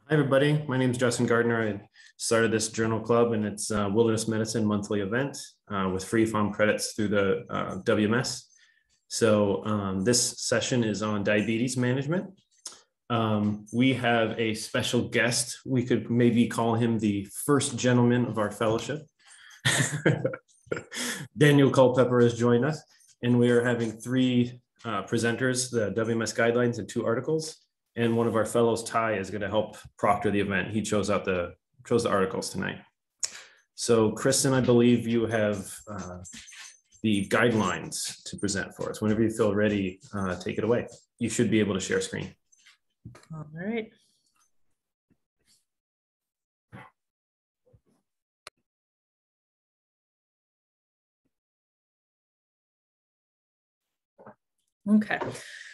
Hi, everybody. My name is Justin Gardner. I started this journal club, and it's a wilderness medicine monthly event with free farm credits through the WMS. So this session is on diabetes management. We have a special guest. We could maybe call him the first gentleman of our fellowship. Daniel Culpepper has joined us, and we are having three presenters, the WMS guidelines and 2 articles. And one of our fellows, Ty, is going to help proctor the event. He chose the articles tonight. So, Kristen, I believe you have the guidelines to present for us. Whenever you feel ready, take it away. You should be able to share screen. All right. Okay,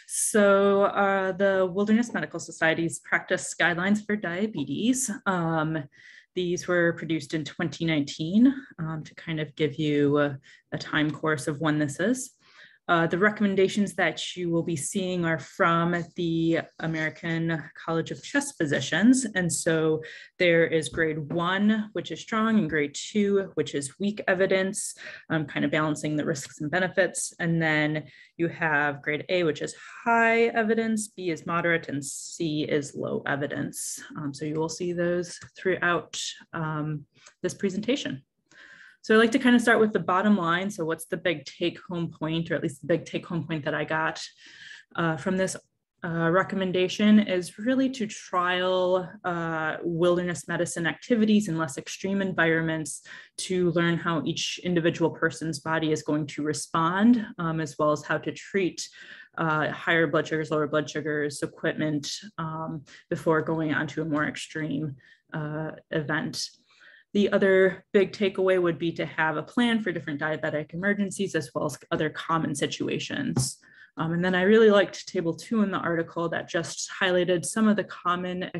so the Wilderness Medical Society's practice guidelines for diabetes. These were produced in 2019 to kind of give you a time course of when this is. The recommendations that you will be seeing are from the American College of Chest Physicians. And so there is grade 1, which is strong, and grade 2, which is weak evidence, kind of balancing the risks and benefits. And then you have grade A, which is high evidence, B is moderate, and C is low evidence. So you will see those throughout this presentation. So I like to kind of start with the bottom line. So what's the big take home point, or at least the big take home point that I got from this recommendation is really to trial wilderness medicine activities in less extreme environments to learn how each individual person's body is going to respond, as well as how to treat higher blood sugars, lower blood sugars, equipment before going on to a more extreme event. The other big takeaway would be to have a plan for different diabetic emergencies as well as other common situations. And then I really liked table 2 in the article that just highlighted some of the common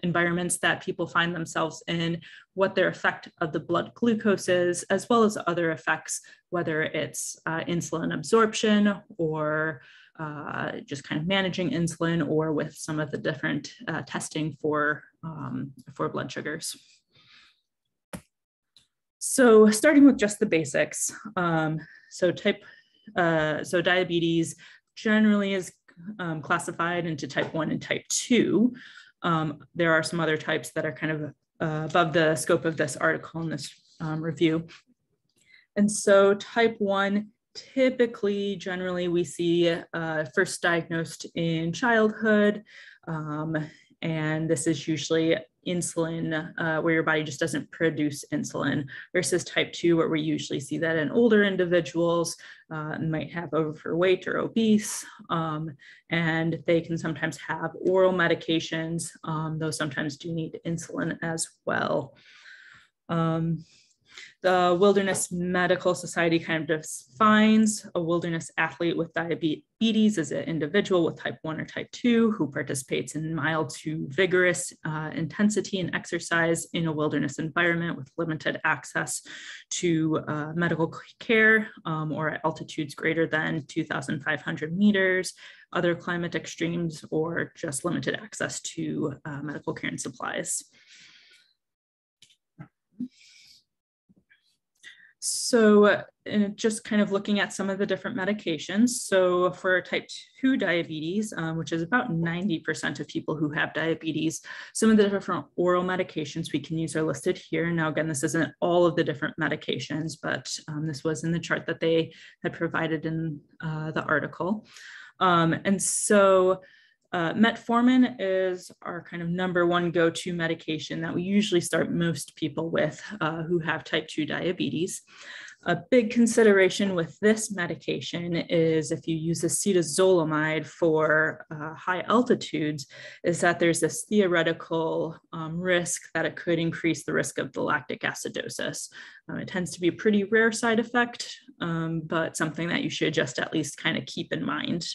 environments that people find themselves in, what their effect of the blood glucose is, as well as other effects, whether it's insulin absorption or just kind of managing insulin, or with some of the different testing for blood sugars. So starting with just the basics, so diabetes generally is classified into type 1 and type 2. There are some other types that are kind of above the scope of this article in this review. And so type 1, typically, generally, we see first diagnosed in childhood, and this is usually insulin, where your body just doesn't produce insulin, versus type 2, where we usually see that in older individuals, might have overweight or obese, and they can sometimes have oral medications, though sometimes do need insulin as well. The Wilderness Medical Society kind of defines a wilderness athlete with diabetes as an individual with type 1 or type 2 who participates in mild to vigorous intensity and exercise in a wilderness environment with limited access to medical care or at altitudes greater than 2,500 meters, other climate extremes, or just limited access to medical care and supplies. So just kind of looking at some of the different medications. So for type 2 diabetes, which is about 90% of people who have diabetes, some of the different oral medications we can use are listed here. Now, again, this isn't all of the different medications, but this was in the chart that they had provided in the article. And so Metformin is our kind of #1 go-to medication that we usually start most people with who have type 2 diabetes. A big consideration with this medication is if you use acetazolamide for high altitudes, is that there's this theoretical risk that it could increase the risk of the lactic acidosis. It tends to be a pretty rare side effect, but something that you should just at least kind of keep in mind.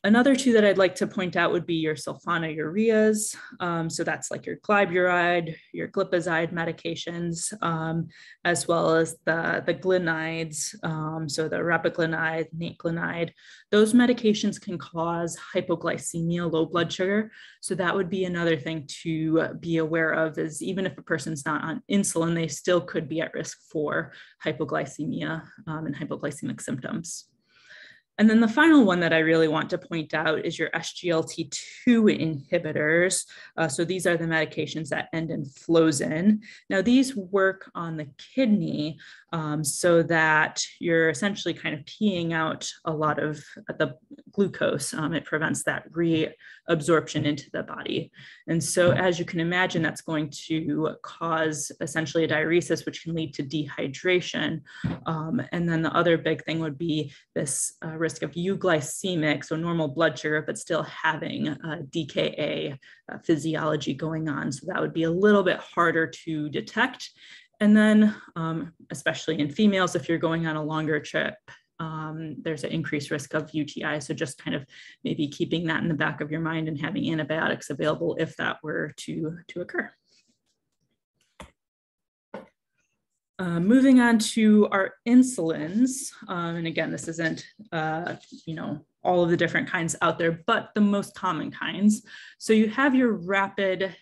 Another two that I'd like to point out would be your sulfonate urease. So that's like your glyburide, your glipizide medications, as well as the glinides. So the rapaglinide, natglinide. Those medications can cause hypoglycemia, low blood sugar. So that would be another thing to be aware of, is even if a person's not on insulin, they still could be at risk for hypoglycemia and hypoglycemic symptoms. And then the final one that I really want to point out is your Sglt2 inhibitors. So these are the medications that end in flozin. Now these work on the kidney so that you're essentially kind of peeing out a lot of the glucose. It prevents that reabsorption into the body. And so as you can imagine, that's going to cause essentially a diuresis, which can lead to dehydration. And then the other big thing would be this risk of euglycemic, so normal blood sugar, but still having DKA physiology going on. So that would be a little bit harder to detect. And then, especially in females, if you're going on a longer trip, there's an increased risk of UTI. So just kind of maybe keeping that in the back of your mind and having antibiotics available if that were to occur. Moving on to our insulins, and again, this isn't, all of the different kinds out there, but the most common kinds. So you have your rapid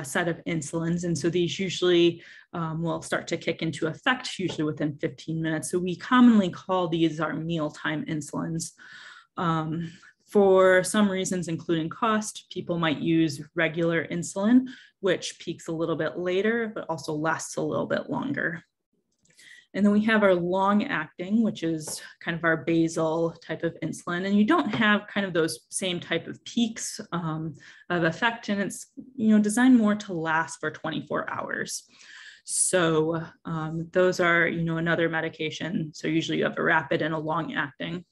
set of insulins, and so these usually will start to kick into effect usually within 15 minutes. So we commonly call these our mealtime insulins. For some reasons, including cost, people might use regular insulin, which peaks a little bit later, but also lasts a little bit longer. And then we have our long acting, which is kind of our basal type of insulin. And you don't have kind of those same type of peaks of effect. And it's, designed more to last for 24 hours. So those are, another medication. So usually you have a rapid and a long acting.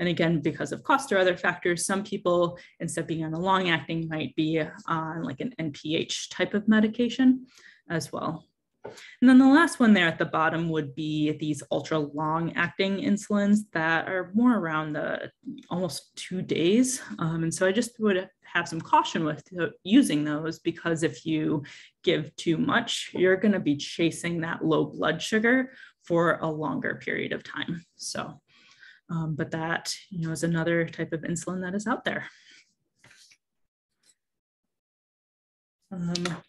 And again, because of cost or other factors, some people, instead of being on a long acting, might be on like an NPH type of medication as well. And then the last one there at the bottom would be these ultra long acting insulins that are more around the almost 2 days. And so I just would have some caution with using those, because if you give too much, you're going to be chasing that low blood sugar for a longer period of time. So, but that, is another type of insulin that is out there.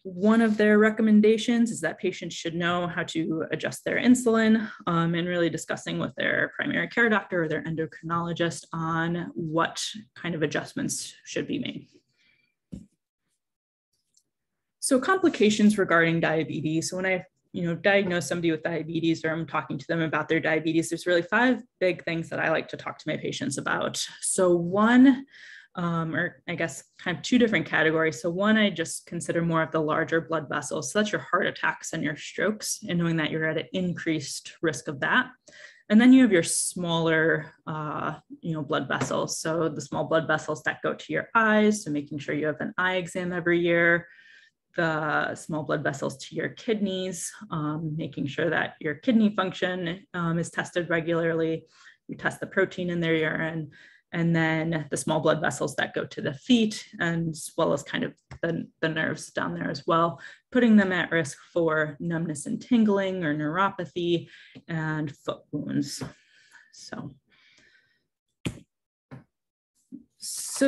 One of their recommendations is that patients should know how to adjust their insulin, and really discussing with their primary care doctor or their endocrinologist on what kind of adjustments should be made. So complications regarding diabetes. So when I diagnose somebody with diabetes, or I'm talking to them about their diabetes, there's really 5 big things that I like to talk to my patients about. So one, or I guess kind of 2 different categories. So one, I just consider more of the larger blood vessels. So that's your heart attacks and your strokes, and knowing that you're at an increased risk of that. And then you have your smaller, blood vessels. So the small blood vessels that go to your eyes, so making sure you have an eye exam every year. The small blood vessels to your kidneys, making sure that your kidney function is tested regularly. You test the protein in their urine. And then the small blood vessels that go to the feet, and as well as kind of the nerves down there as well, putting them at risk for numbness and tingling or neuropathy and foot wounds. So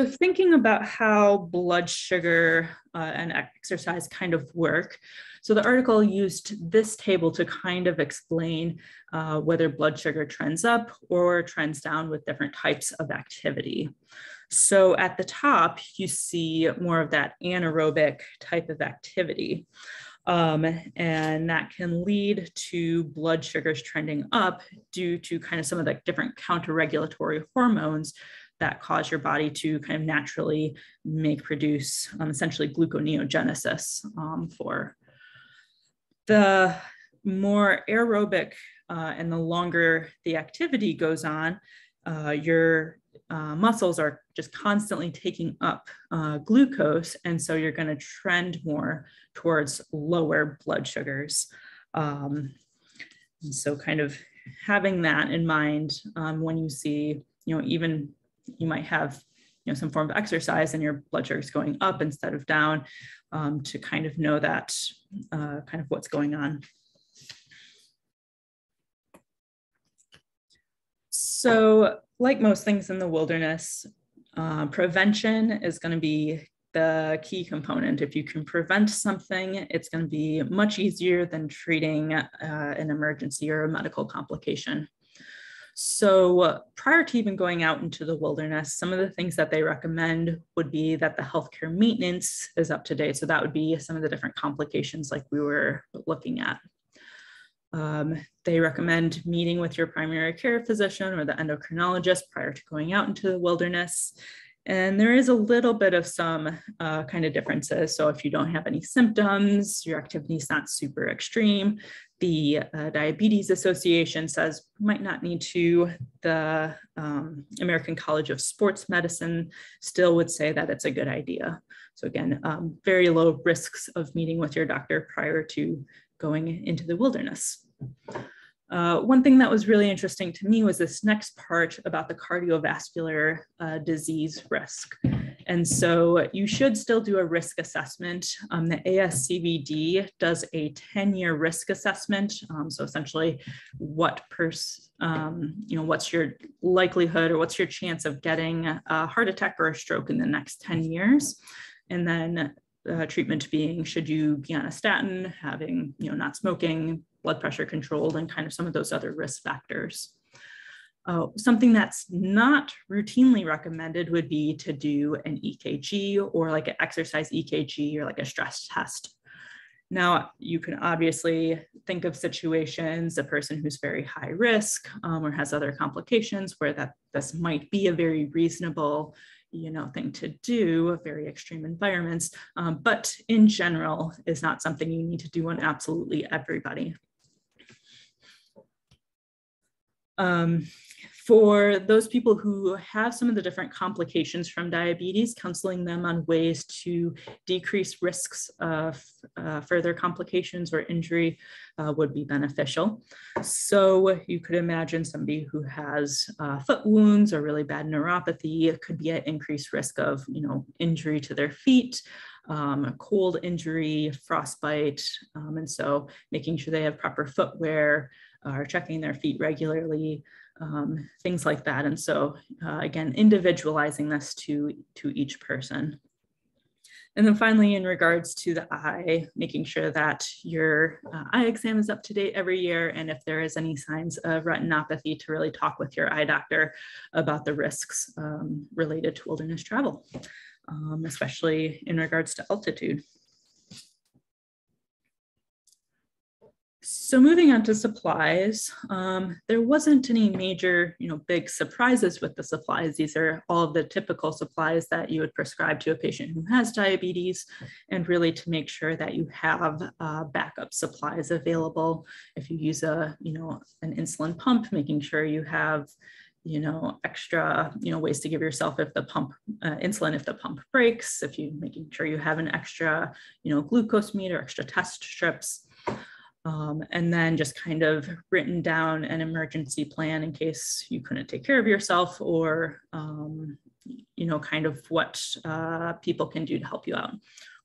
thinking about how blood sugar and exercise kind of work. So the article used this table to kind of explain whether blood sugar trends up or trends down with different types of activity. So at the top, you see more of that anaerobic type of activity. And that can lead to blood sugars trending up due to kind of some of the different counter-regulatory hormones that cause your body to kind of naturally produce essentially gluconeogenesis. For the more aerobic and the longer the activity goes on, your muscles are just constantly taking up glucose, and so you're going to trend more towards lower blood sugars. And so kind of having that in mind when you see, even you might have some form of exercise and your blood sugar is going up instead of down, to kind of know that kind of what's going on. So like most things in the wilderness, prevention is going to be the key component. If you can prevent something, it's going to be much easier than treating an emergency or a medical complication. So prior to even going out into the wilderness, some of the things that they recommend would be that the healthcare maintenance is up to date. So that would be some of the different complications like we were looking at. They recommend meeting with your primary care physician or the endocrinologist prior to going out into the wilderness. And there is a little bit of some kind of differences. So if you don't have any symptoms, your activity is not super extreme, the Diabetes Association says you might not need to. The American College of Sports Medicine still would say that it's a good idea. So again, very low risks of meeting with your doctor prior to going into the wilderness. One thing that was really interesting to me was this next part about the cardiovascular disease risk. And so you should still do a risk assessment. The ASCVD does a 10-year risk assessment. So essentially what's your likelihood or what's your chance of getting a heart attack or a stroke in the next 10 years? And then treatment being, should you be on a statin, having, not smoking, blood pressure controlled, and kind of some of those other risk factors. Something that's not routinely recommended would be to do an EKG or like an exercise EKG or like a stress test. Now, you can obviously think of situations, a person who's very high risk or has other complications where this might be a very reasonable thing to do, very extreme environments, but in general is not something you need to do on absolutely everybody. For those people who have some of the different complications from diabetes, counseling them on ways to decrease risks of further complications or injury would be beneficial. So you could imagine somebody who has foot wounds or really bad neuropathy could be at increased risk of, injury to their feet, a cold injury, frostbite, and so making sure they have proper footwear, or checking their feet regularly, things like that. And so again, individualizing this to each person. And then finally, in regards to the eye, making sure that your eye exam is up to date every year. And if there is any signs of retinopathy, to really talk with your eye doctor about the risks related to wilderness travel, especially in regards to altitude. So moving on to supplies, there wasn't any major, big surprises with the supplies. These are all of the typical supplies that you would prescribe to a patient who has diabetes, and really to make sure that you have backup supplies available. If you use an insulin pump, making sure you have extra, ways to give yourself if the pump, insulin if the pump breaks, if you making sure you have an extra, glucose meter, extra test strips. And then just kind of written down an emergency plan in case you couldn't take care of yourself, or, kind of what people can do to help you out,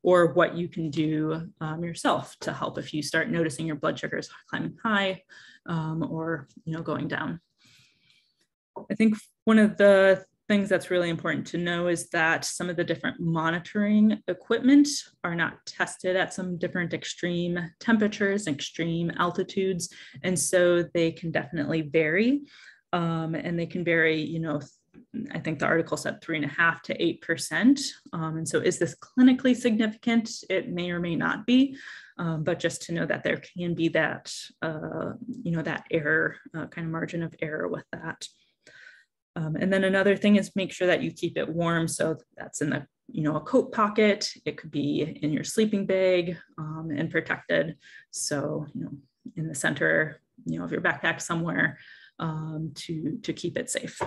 or what you can do yourself to help if you start noticing your blood sugars climbing high, or, going down. I think one of the things that's really important to know is that some of the different monitoring equipment are not tested at some different extreme temperatures, extreme altitudes. And so they can definitely vary. And they can vary, I think the article said 3.5% to 8%. And so is this clinically significant? It may or may not be, but just to know that there can be that, that error, kind of margin of error with that. And then another thing is make sure that you keep it warm. So that's in the, a coat pocket. It could be in your sleeping bag and protected. So, in the center, of your backpack somewhere to keep it safe.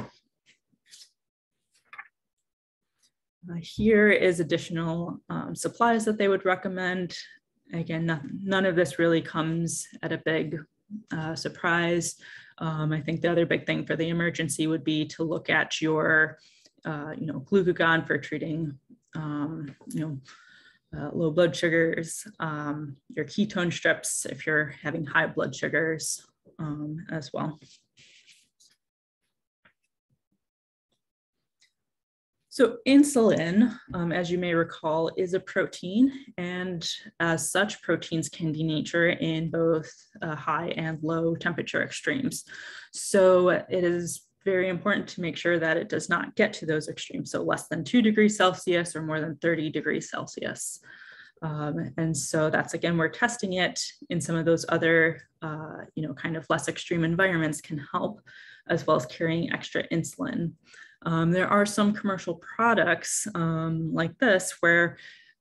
Here is additional supplies that they would recommend. Again, none of this really comes at a big surprise. I think the other big thing for the emergency would be to look at your glucagon for treating, low blood sugars, your ketone strips if you're having high blood sugars as well. So insulin, as you may recall, is a protein, and as such, proteins can denature in both high and low temperature extremes. So it is very important to make sure that it does not get to those extremes, so less than 2 degrees Celsius or more than 30 degrees Celsius. And so that's, again, we're testing it in some of those other, kind of less extreme environments can help, as well as carrying extra insulin. There are some commercial products like this where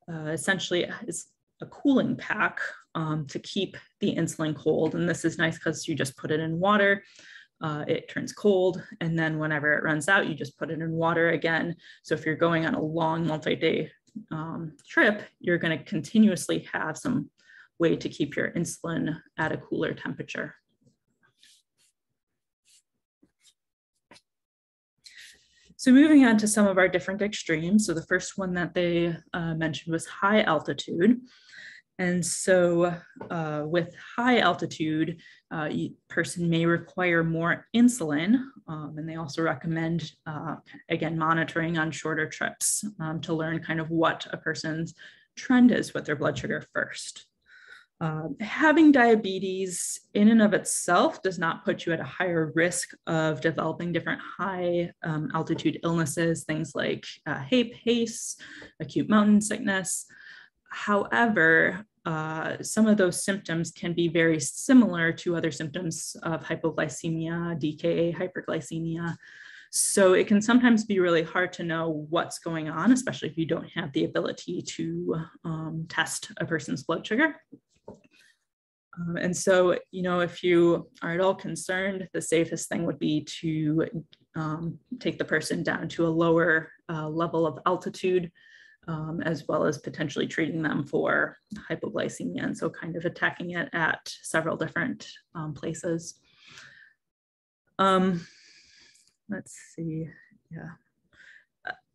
essentially it's a cooling pack to keep the insulin cold. And this is nice because you just put it in water, it turns cold, and then whenever it runs out, you just put it in water again. So if you're going on a long multi-day trip, you're going to continuously have some way to keep your insulin at a cooler temperature. So moving on to some of our different extremes. So the first one that they mentioned was high altitude. And so with high altitude, a person may require more insulin. And they also recommend, again, monitoring on shorter trips to learn kind of what a person's trend is with their blood sugar first. Having diabetes in and of itself does not put you at a higher risk of developing different high altitude illnesses, things like HAPE, HACE, acute mountain sickness. However, some of those symptoms can be very similar to other symptoms of hypoglycemia, DKA, hyperglycemia. So it can sometimes be really hard to know what's going on, especially if you don't have the ability to test a person's blood sugar. And so, if you are at all concerned, the safest thing would be to take the person down to a lower level of altitude, as well as potentially treating them for hypoglycemia. And so kind of attacking it at several different places. Let's see, yeah.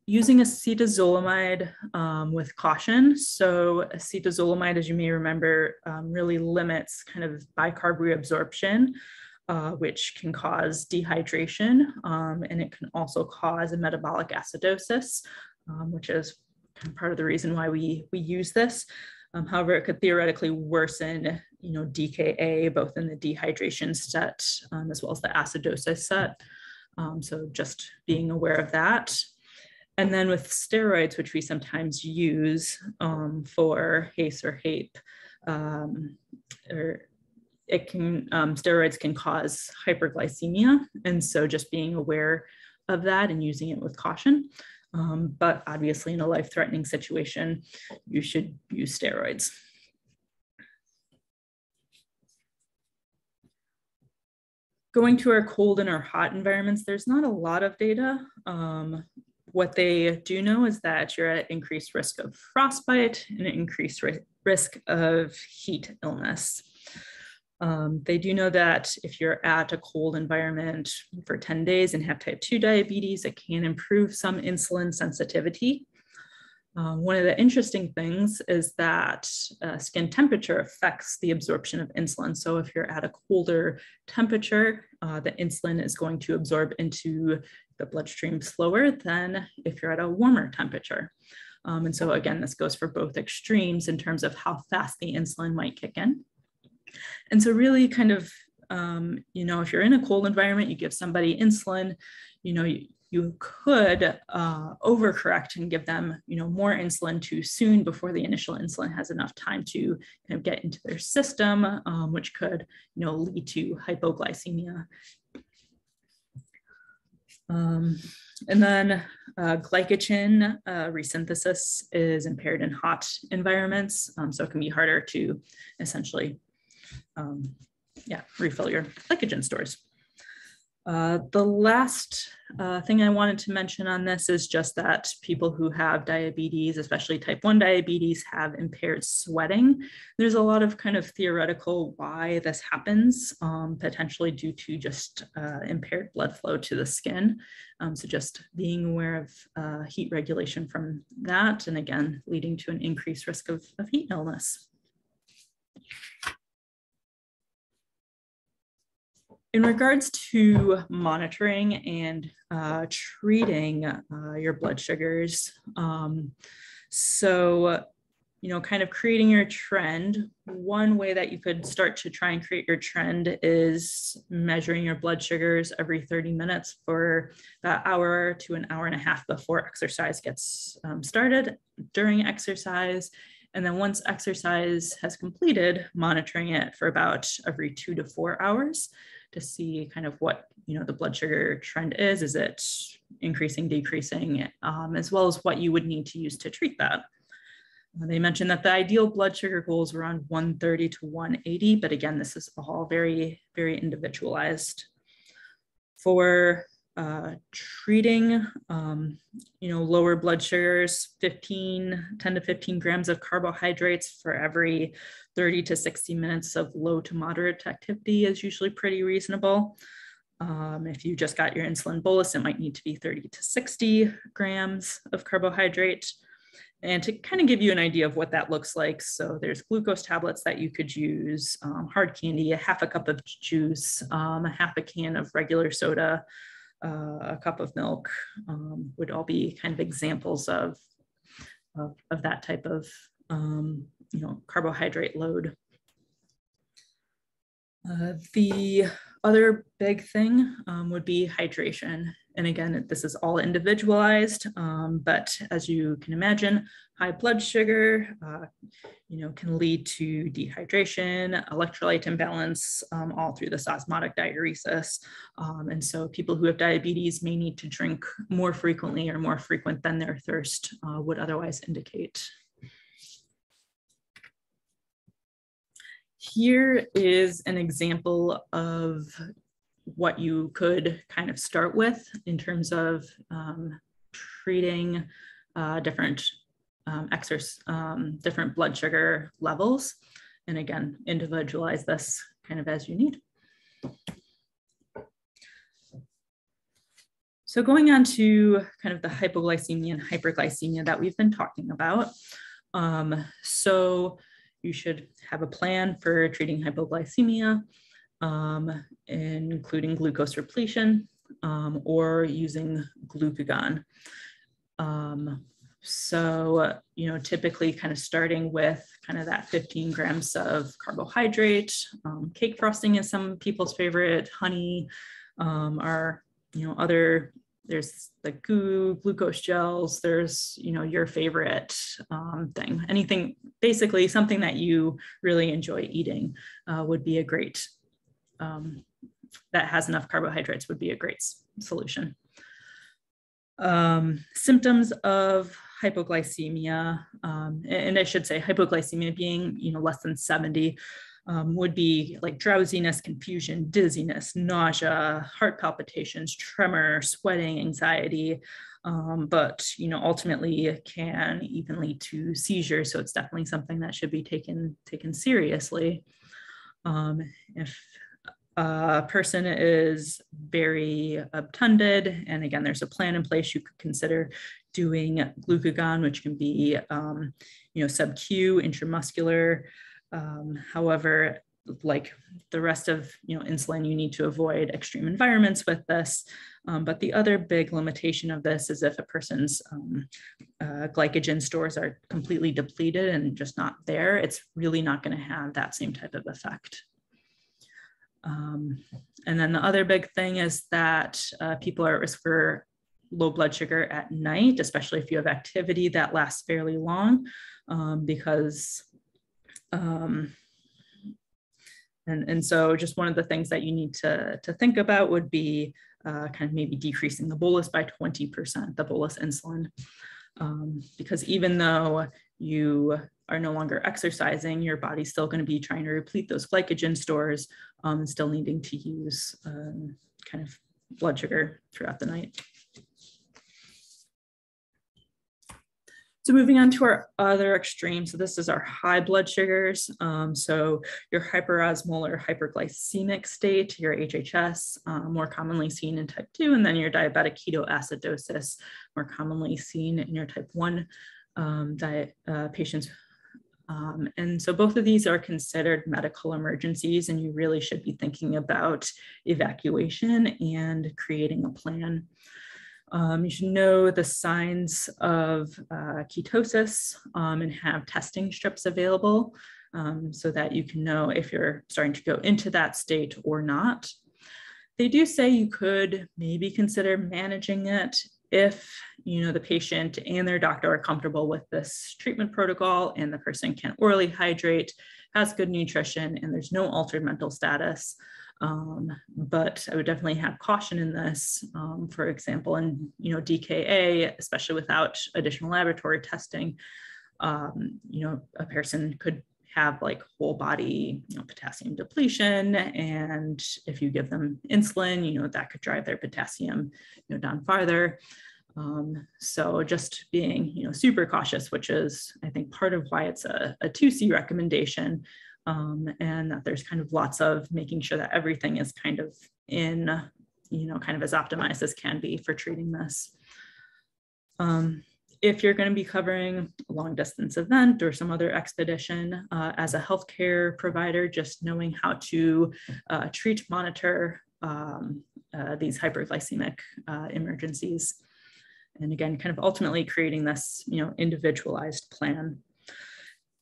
Using acetazolamide with caution. So acetazolamide, as you may remember, really limits kind of bicarb reabsorption, which can cause dehydration, and it can also cause a metabolic acidosis, which is kind of part of the reason why we use this. However, it could theoretically worsen, DKA, both in the dehydration set as well as the acidosis set. So just being aware of that. And then with steroids, which we sometimes use for HACE or HAPE, steroids can cause hyperglycemia. And so just being aware of that and using it with caution. But obviously in a life-threatening situation, you should use steroids. Going to our cold and our hot environments, there's not a lot of data. What they do know is that you're at increased risk of frostbite and increased risk of heat illness. They do know that if you're at a cold environment for 10 days and have type 2 diabetes, it can improve some insulin sensitivity. One of the interesting things is that skin temperature affects the absorption of insulin. So if you're at a colder temperature, the insulin is going to absorb into the bloodstream slower than if you're at a warmer temperature. And so again, this goes for both extremes in terms of how fast the insulin might kick in. And so really kind of, if you're in a cold environment, you give somebody insulin, you could overcorrect and give them, more insulin too soon before the initial insulin has enough time to kind of get into their system, which could, lead to hypoglycemia. And then glycogen resynthesis is impaired in hot environments, so it can be harder to essentially refill your glycogen stores. The last thing I wanted to mention on this is just that people who have diabetes, especially type 1 diabetes, have impaired sweating. There's a lot of kind of theoretical why this happens, potentially due to just impaired blood flow to the skin. So just being aware of heat regulation from that, and again, leading to an increased risk of heat illness. In regards to monitoring and treating your blood sugars, kind of creating your trend, one way that you could start to try and create your trend is measuring your blood sugars every 30 minutes for about an hour to an hour and a half before exercise gets started, during exercise, and then once exercise has completed, monitoring it for about every 2 to 4 hours to see kind of what the blood sugar trend is. Is it increasing, decreasing, as well as what you would need to use to treat that. They mentioned that the ideal blood sugar goal is around 130 to 180, but again, this is all very, very individualized. For treating, lower blood sugars, 10 to 15 grams of carbohydrates for every 30 to 60 minutes of low to moderate activity is usually pretty reasonable. If you just got your insulin bolus, it might need to be 30 to 60 grams of carbohydrate. And to kind of give you an idea of what that looks like, so there's glucose tablets that you could use, hard candy, a half a cup of juice, a half a can of regular soda, a cup of milk, would all be kind of examples of that type of carbohydrate load. The other big thing would be hydration. And again, this is all individualized, but as you can imagine, high blood sugar, can lead to dehydration, electrolyte imbalance, all through this osmotic diuresis. And so people who have diabetes may need to drink more frequently or more frequent than their thirst would otherwise indicate. Here is an example of what you could kind of start with in terms of treating different different blood sugar levels. And again, individualize this kind of as you need. So going on to kind of the hypoglycemia and hyperglycemia that we've been talking about. So you should have a plan for treating hypoglycemia, including glucose repletion or using glucagon. Typically kind of starting with kind of that 15 grams of carbohydrate. Cake frosting is some people's favorite. Honey are, there's the glucose gels, there's, your favorite thing. Anything, basically something that you really enjoy eating would be a great, that has enough carbohydrates would be a great solution. Symptoms of hypoglycemia, and I should say hypoglycemia being, less than 70, would be like drowsiness, confusion, dizziness, nausea, heart palpitations, tremor, sweating, anxiety, but ultimately can even lead to seizures. So it's definitely something that should be taken seriously. If a person is very obtunded, and again, there's a plan in place, you could consider doing glucagon, which can be, sub-Q, intramuscular. However, like the rest of, insulin, you need to avoid extreme environments with this. But the other big limitation of this is if a person's glycogen stores are completely depleted and just not there, it's really not going to have that same type of effect. And then the other big thing is that people are at risk for low blood sugar at night, especially if you have activity that lasts fairly long, because so just one of the things that you need to think about would be kind of maybe decreasing the bolus by 20%, the bolus insulin, because even though you are no longer exercising, your body's still going to be trying to replete those glycogen stores and still needing to use kind of blood sugar throughout the night. So moving on to our other extreme. So this is our high blood sugars. So your hyperosmolar hyperglycemic state, your HHS, more commonly seen in type 2, and then your diabetic ketoacidosis, more commonly seen in your type 1 patients. And so both of these are considered medical emergencies, and you really should be thinking about evacuation and creating a plan. You should know the signs of ketosis and have testing strips available so that you can know if you're starting to go into that state or not. They do say you could maybe consider managing it if the patient and their doctor are comfortable with this treatment protocol and the person can orally hydrate, has good nutrition, and there's no altered mental status. But I would definitely have caution in this. For example, in DKA, especially without additional laboratory testing, a person could have like whole body potassium depletion, and if you give them insulin, that could drive their potassium down farther. So just being super cautious, which is I think part of why it's a 2C recommendation. And that there's kind of lots of making sure that everything is kind of in, kind of as optimized as can be for treating this. If you're going to be covering a long distance event or some other expedition, as a healthcare provider, just knowing how to treat, monitor these hyperglycemic emergencies. And again, kind of ultimately creating this, individualized plan.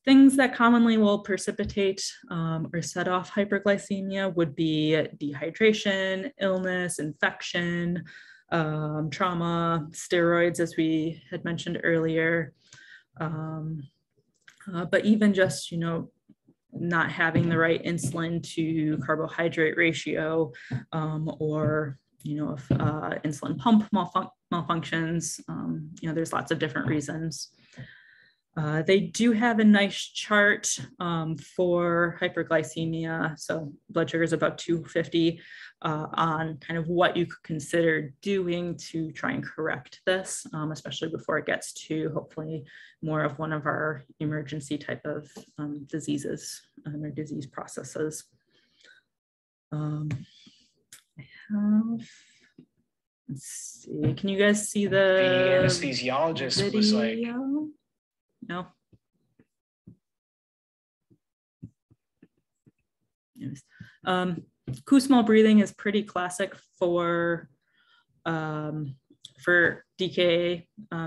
Things that commonly will precipitate or set off hyperglycemia would be dehydration, illness, infection, trauma, steroids, as we had mentioned earlier. But even just, not having the right insulin to carbohydrate ratio, or, if insulin pump malfunctions, there's lots of different reasons. They do have a nice chart for hyperglycemia, so blood sugar is about 250, on kind of what you could consider doing to try and correct this, especially before it gets to hopefully more of one of our emergency type of diseases or disease processes. I have, let's see, can you guys see the anesthesiologist video? was like, No. Kussmaul breathing is pretty classic for DKA.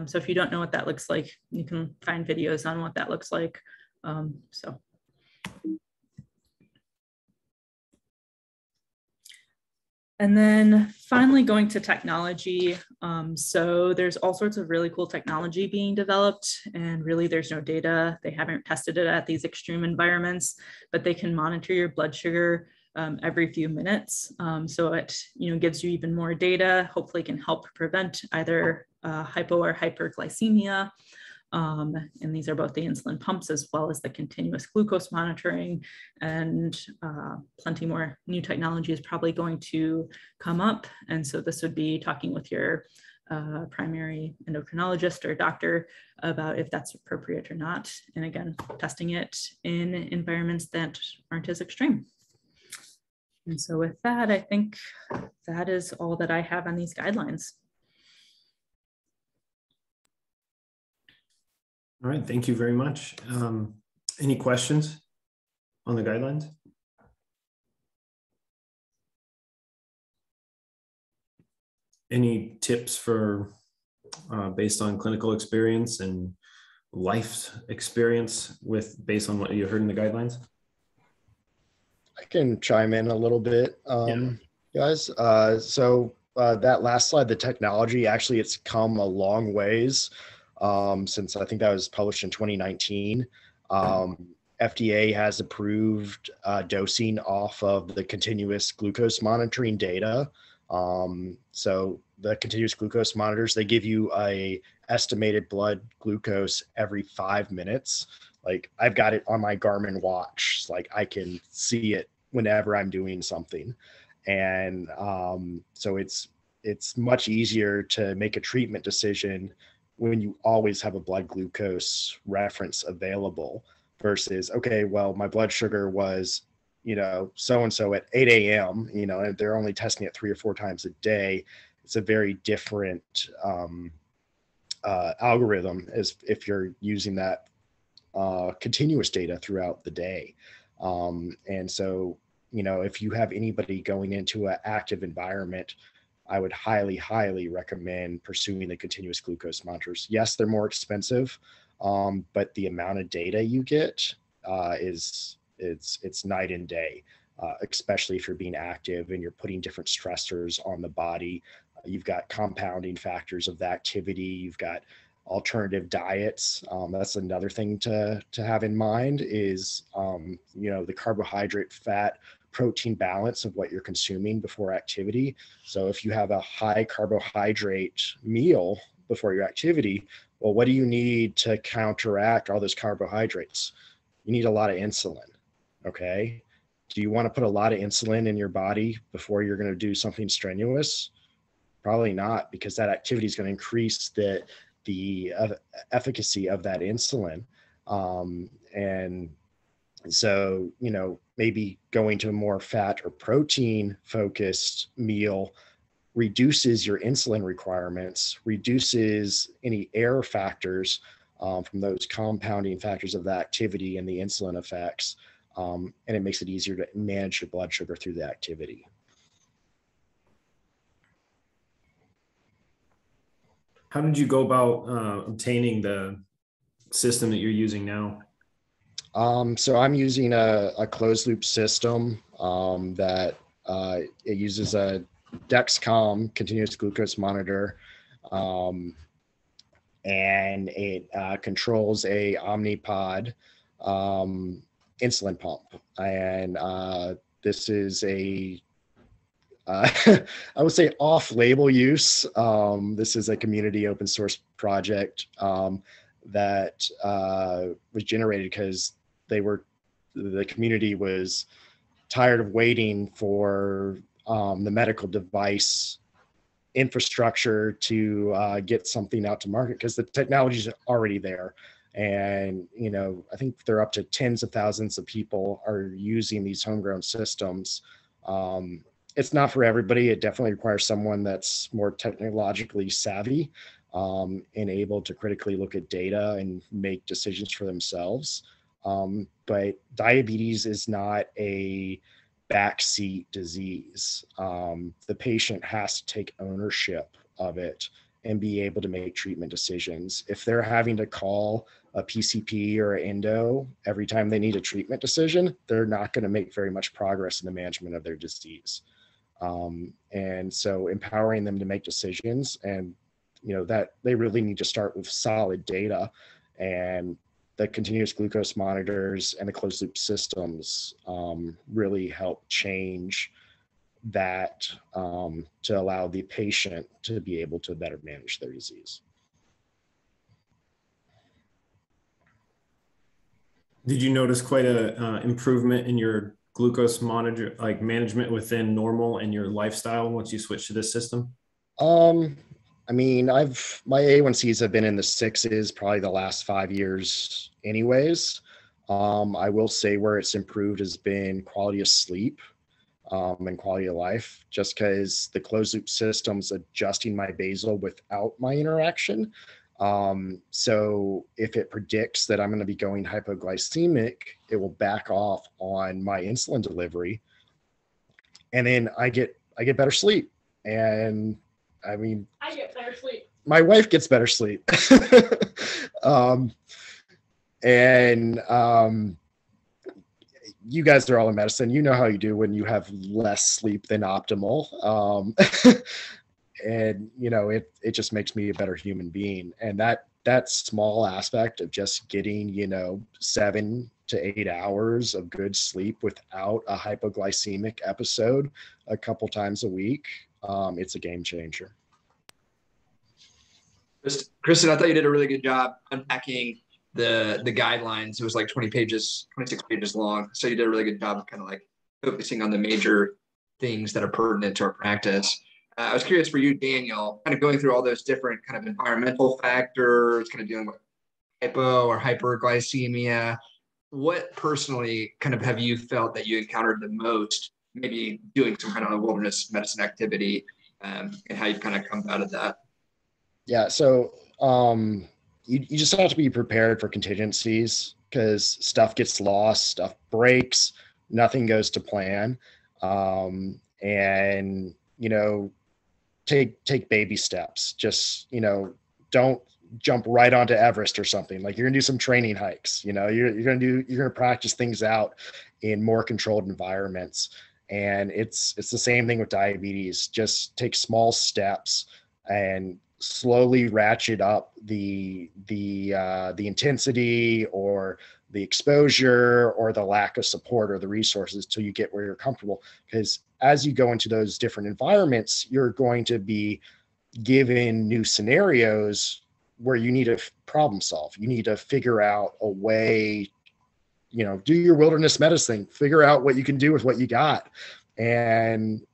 So if you don't know what that looks like, you can find videos on what that looks like. And then finally going to technology. So there's all sorts of really cool technology being developed, and really there's no data. They haven't tested it at these extreme environments, but they can monitor your blood sugar every few minutes. So it gives you even more data, hopefully can help prevent either hypo or hyperglycemia. And these are both the insulin pumps as well as the continuous glucose monitoring, and plenty more new technology is probably going to come up. And so this would be talking with your primary endocrinologist or doctor about if that's appropriate or not. And again, testing it in environments that aren't as extreme. And so with that, I think that is all that I have on these guidelines. All right, thank you very much. Any questions on the guidelines? Any tips for, based on clinical experience and life experience based on what you heard in the guidelines? I can chime in a little bit, guys. So that last slide, the technology, actually it's come a long ways. Since I think that was published in 2019. FDA has approved dosing off of the continuous glucose monitoring data. So the continuous glucose monitors, they give you a estimated blood glucose every 5 minutes. Like I've got it on my Garmin watch. Like I can see it whenever I'm doing something. And so it's it's much easier to make a treatment decision when you always have a blood glucose reference available versus, okay, well, my blood sugar was, so-and-so at 8 a.m., and they're only testing it 3 or 4 times a day. It's a very different algorithm as if you're using that continuous data throughout the day. And so, if you have anybody going into an active environment, I would highly, highly recommend pursuing the continuous glucose monitors. Yes, they're more expensive, but the amount of data you get it's night and day, especially if you're being active and you're putting different stressors on the body. You've got compounding factors of the activity. You've got alternative diets. That's another thing to have in mind is, the carbohydrate, fat, protein balance of what you're consuming before activity. So if you have a high carbohydrate meal before your activity, well, what do you need to counteract all those carbohydrates? You need a lot of insulin. Okay. Do you want to put a lot of insulin in your body before you're going to do something strenuous? Probably not, because that activity is going to increase the efficacy of that insulin. And so, maybe going to a more fat or protein focused meal reduces your insulin requirements, reduces any error factors from those compounding factors of the activity and the insulin effects. And it makes it easier to manage your blood sugar through the activity. How did you go about obtaining the system that you're using now? So I'm using a closed loop system that it uses a Dexcom continuous glucose monitor, and it controls a Omnipod insulin pump. And this is a I would say off-label use. This is a community open source project that was generated because the community was tired of waiting for the medical device infrastructure to get something out to market, because the technology is already there. And, I think they're up to tens of thousands of people are using these homegrown systems. It's not for everybody. It definitely requires someone that's more technologically savvy and able to critically look at data and make decisions for themselves. But diabetes is not a backseat disease. The patient has to take ownership of it and be able to make treatment decisions. If they're having to call a PCP or an endo every time they need a treatment decision, they're not going to make very much progress in the management of their disease. And so empowering them to make decisions, and that they really need to start with solid data, and the continuous glucose monitors and the closed loop systems really help change that to allow the patient to be able to better manage their disease. Did you notice quite a improvement in your glucose monitor, like management within normal and your lifestyle once you switch to this system? I mean, my A1Cs have been in the 6s probably the last 5 years anyways. I will say where it's improved has been quality of sleep and quality of life, just because the closed loop system's adjusting my basal without my interaction. So if it predicts that I'm going to be going hypoglycemic, it will back off on my insulin delivery, and then I get better sleep. And I mean, I get better sleep. My wife gets better sleep. You guys are all in medicine. You know how you do when you have less sleep than optimal. And it just makes me a better human being. And that small aspect of just getting 7 to 8 hours of good sleep without a hypoglycemic episode a couple times a week, it's a game changer. Kristen, I thought you did a really good job unpacking the guidelines. It was like 26 pages long. So you did a really good job of kind of like focusing on the major things that are pertinent to our practice. I was curious for you, Daniel, kind of going through all those different kind of environmental factors, kind of dealing with hypo or hyperglycemia. What personally kind of have you felt that you encountered the most, maybe doing some kind of a wilderness medicine activity, and how you've kind of come out of that? Yeah. So you just have to be prepared for contingencies because stuff gets lost, stuff breaks, nothing goes to plan. And, take baby steps. Just, don't jump right onto Everest or something. Like you're gonna do some training hikes, you're gonna practice things out in more controlled environments. And it's the same thing with diabetes. Just take small steps and slowly ratchet up the intensity or the exposure or the lack of support or the resources till you get where you're comfortable. Because as you go into those different environments, you're going to be given new scenarios where you need to problem solve. You need to figure out a way, do your wilderness medicine, figure out what you can do with what you got. And,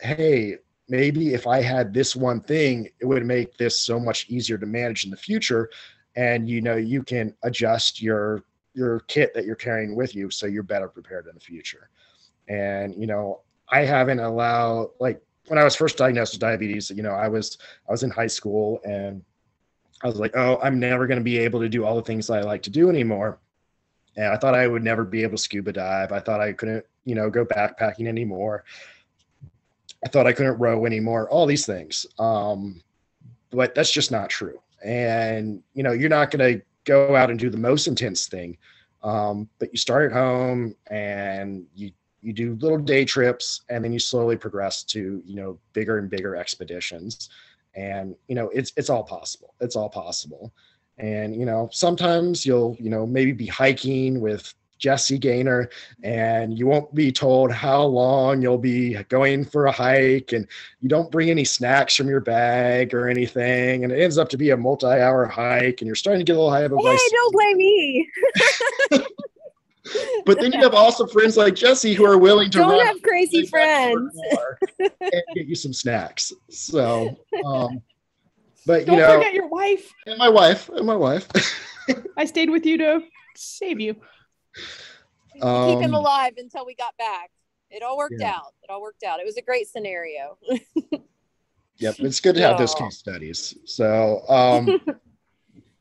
hey, maybe if I had this one thing, it would make this so much easier to manage in the future. And, you can adjust your kit that you're carrying with you so you're better prepared in the future. And, I haven't allowed, like when I was first diagnosed with diabetes, I was in high school and I was like, oh, I'm never going to be able to do all the things I like to do anymore. And I thought I would never be able to scuba dive. I thought I couldn't, go backpacking anymore. I thought I couldn't row anymore, all these things. But that's just not true. And, you're not going to go out and do the most intense thing. But you start at home and you do little day trips and then you slowly progress to, bigger and bigger expeditions. And, it's all possible. It's all possible. And, sometimes you'll, maybe be hiking with Jesse Gaynor and you won't be told how long you'll be going for a hike and you don't bring any snacks from your bag or anything. And it ends up to be a multi-hour hike and you're starting to get a little hypoglycemia. Hey, don't blame me. But then you have awesome friends like Jesse who are willing to don't have crazy friends and get you some snacks. So, but don't forget your wife and my wife. I stayed with you to save you. Keep him alive until we got back. It all worked out. It was a great scenario. Yep. It's good to have those case studies. So,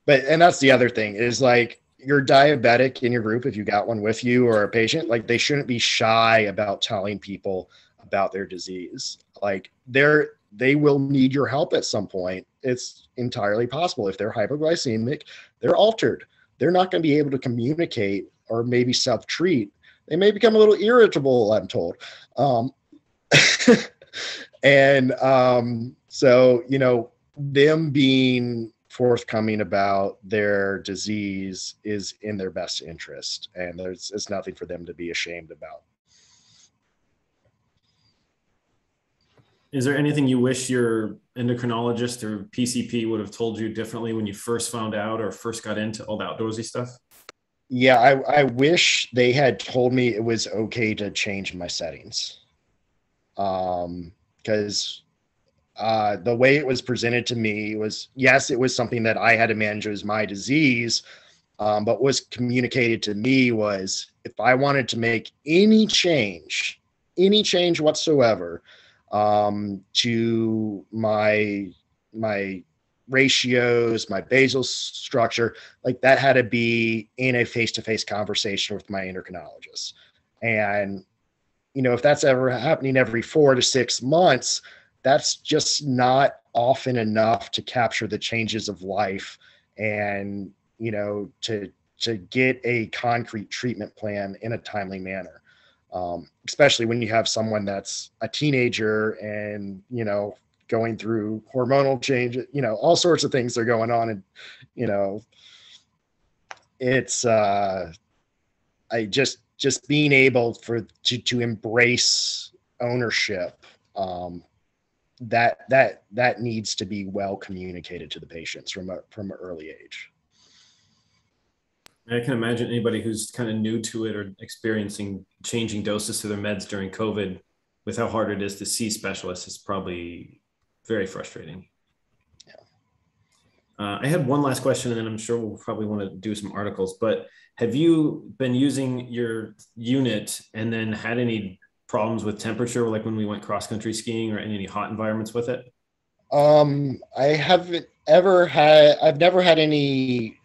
and that's the other thing is like, you're diabetic in your group, if you got one with you or a patient, like they shouldn't be shy about telling people about their disease. Like they will need your help at some point. It's entirely possible. If they're hypoglycemic, they're altered. They're not going to be able to communicate or maybe self-treat. They may become a little irritable, I'm told. So, them being forthcoming about their disease is in their best interest, and it's nothing for them to be ashamed about. Is there anything you wish your endocrinologist or PCP would have told you differently when you first found out or first got into all the outdoorsy stuff? Yeah, I wish they had told me it was okay to change my settings. Because the way it was presented to me was, yes, it was something that I had to manage as my disease, but what was communicated to me was if I wanted to make any change whatsoever to my ratios, my basal structure, like that had to be in a face-to-face conversation with my endocrinologist. And, if that's ever happening every 4 to 6 months, that's just not often enough to capture the changes of life and, to get a concrete treatment plan in a timely manner. Especially when you have someone that's a teenager and, going through hormonal change, all sorts of things are going on. And, it's, I just being able to embrace ownership, that needs to be well communicated to the patients from an early age. I can imagine anybody who's kind of new to it or experiencing changing doses to their meds during COVID with how hard it is to see specialists, is probably very frustrating. I had one last question, and then I'm sure we'll probably want to do some articles, but have you been using your unit and then had any problems with temperature, like when we went cross-country skiing, or in any hot environments with it? I've never had any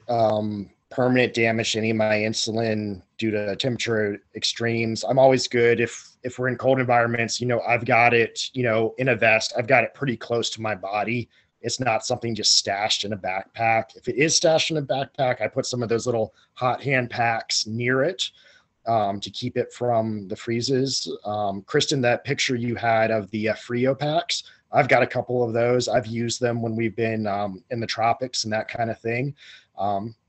permanent damage to any of my insulin due to temperature extremes. I'm always good if we're in cold environments, you know, I've got it, you know, in a vest, I've got it pretty close to my body. It's not something just stashed in a backpack. If it is stashed in a backpack, I put some of those little hot hand packs near it to keep it from the freezes. Kristen, that picture you had of the Frio packs, I've got a couple of those. I've used them when we've been in the tropics and that kind of thing.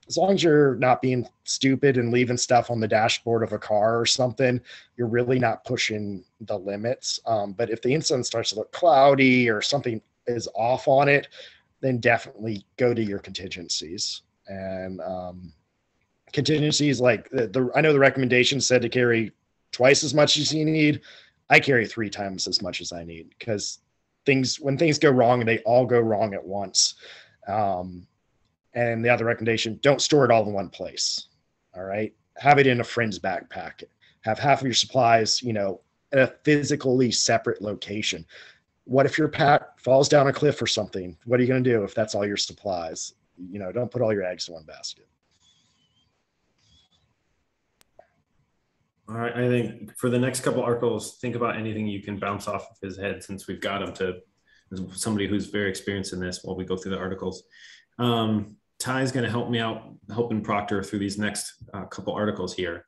As long as you're not being stupid and leaving stuff on the dashboard of a car or something, you're really not pushing the limits. But if the insulin starts to look cloudy or something is off on it, then definitely go to your contingencies. And contingencies, like I know the recommendation said to carry twice as much as you need. I carry 3 times as much as I need, because when things go wrong, they all go wrong at once. And the other recommendation, don't store it all in one place. All right. Have it in a friend's backpack. Have half of your supplies, you know, at a physically separate location. What if your pack falls down a cliff or something? What are you going to do if that's all your supplies? You know, don't put all your eggs in one basket. All right. I think for the next couple articles, think about anything you can bounce off of his head, since we've got him to somebody who's very experienced in this while we go through the articles. Ty's going to help me out, helping proctor through these next couple articles here.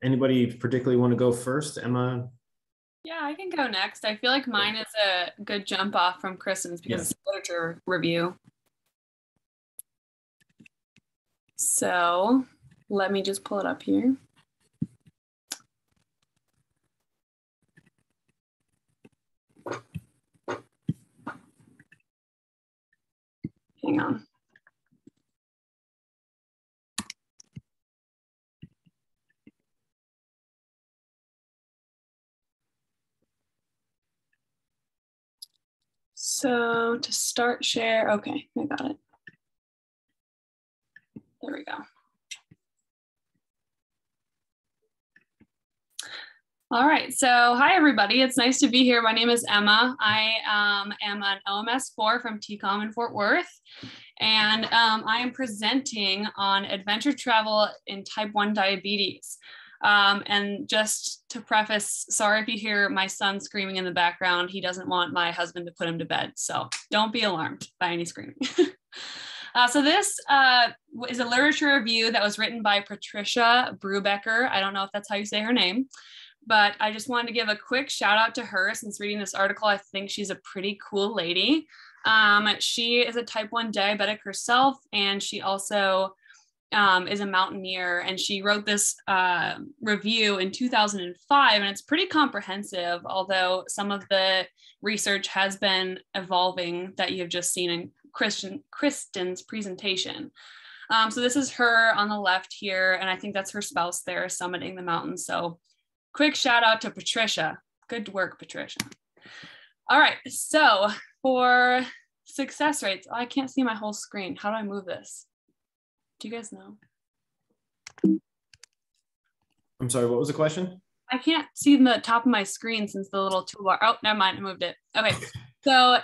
Anybody particularly want to go first? Emma? Yeah, I can go next. I feel like mine is a good jump off from Kristen's because it's a literature review. So let me just pull it up here. Hang on. So to start share, okay, I got it. There we go. All right, so hi everybody, it's nice to be here. My name is Emma. I am an OMS4 from TCOM in Fort Worth, and I am presenting on adventure travel in type 1 diabetes. And just to preface, sorry if you hear my son screaming in the background. He doesn't want my husband to put him to bed, so don't be alarmed by any screaming. So this is a literature review that was written by Patricia Brubaker. I don't know if that's how you say her name, but I just wanted to give a quick shout out to her, since reading this article, I think she's a pretty cool lady. She is a type 1 diabetic herself, and she also is a mountaineer, and she wrote this review in 2005, and it's pretty comprehensive, although some of the research has been evolving that you have just seen in Kristen's presentation. So this is her on the left here, and I think that's her spouse there summiting the mountain. So quick shout out to Patricia. Good work, Patricia. All right, so for success rates, I can't see my whole screen. How do I move this? Do you guys know? I'm sorry, what was the question? I can't see the top of my screen since the little toolbar. Oh, never mind, I moved it. Okay, so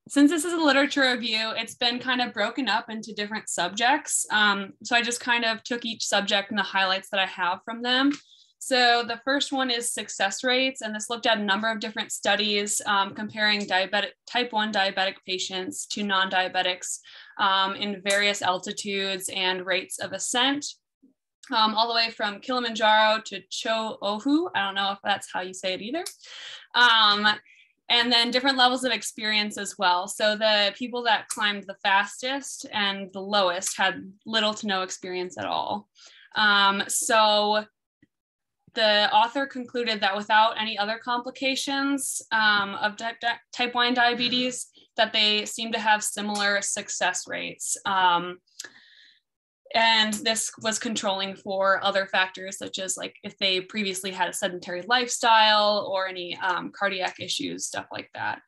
since this is a literature review, it's been kind of broken up into different subjects. So I just kind of took each subject and the highlights that I have from them. So the first one is success rates, and this looked at a number of different studies comparing type 1 diabetic patients to non-diabetics in various altitudes and rates of ascent, all the way from Kilimanjaro to Cho-Ohu. I don't know if that's how you say it either. And then different levels of experience as well. So the people that climbed the fastest and the lowest had little to no experience at all. So the author concluded that without any other complications of type 1 diabetes, that they seem to have similar success rates. And this was controlling for other factors, such as like if they previously had a sedentary lifestyle or any cardiac issues, stuff like that.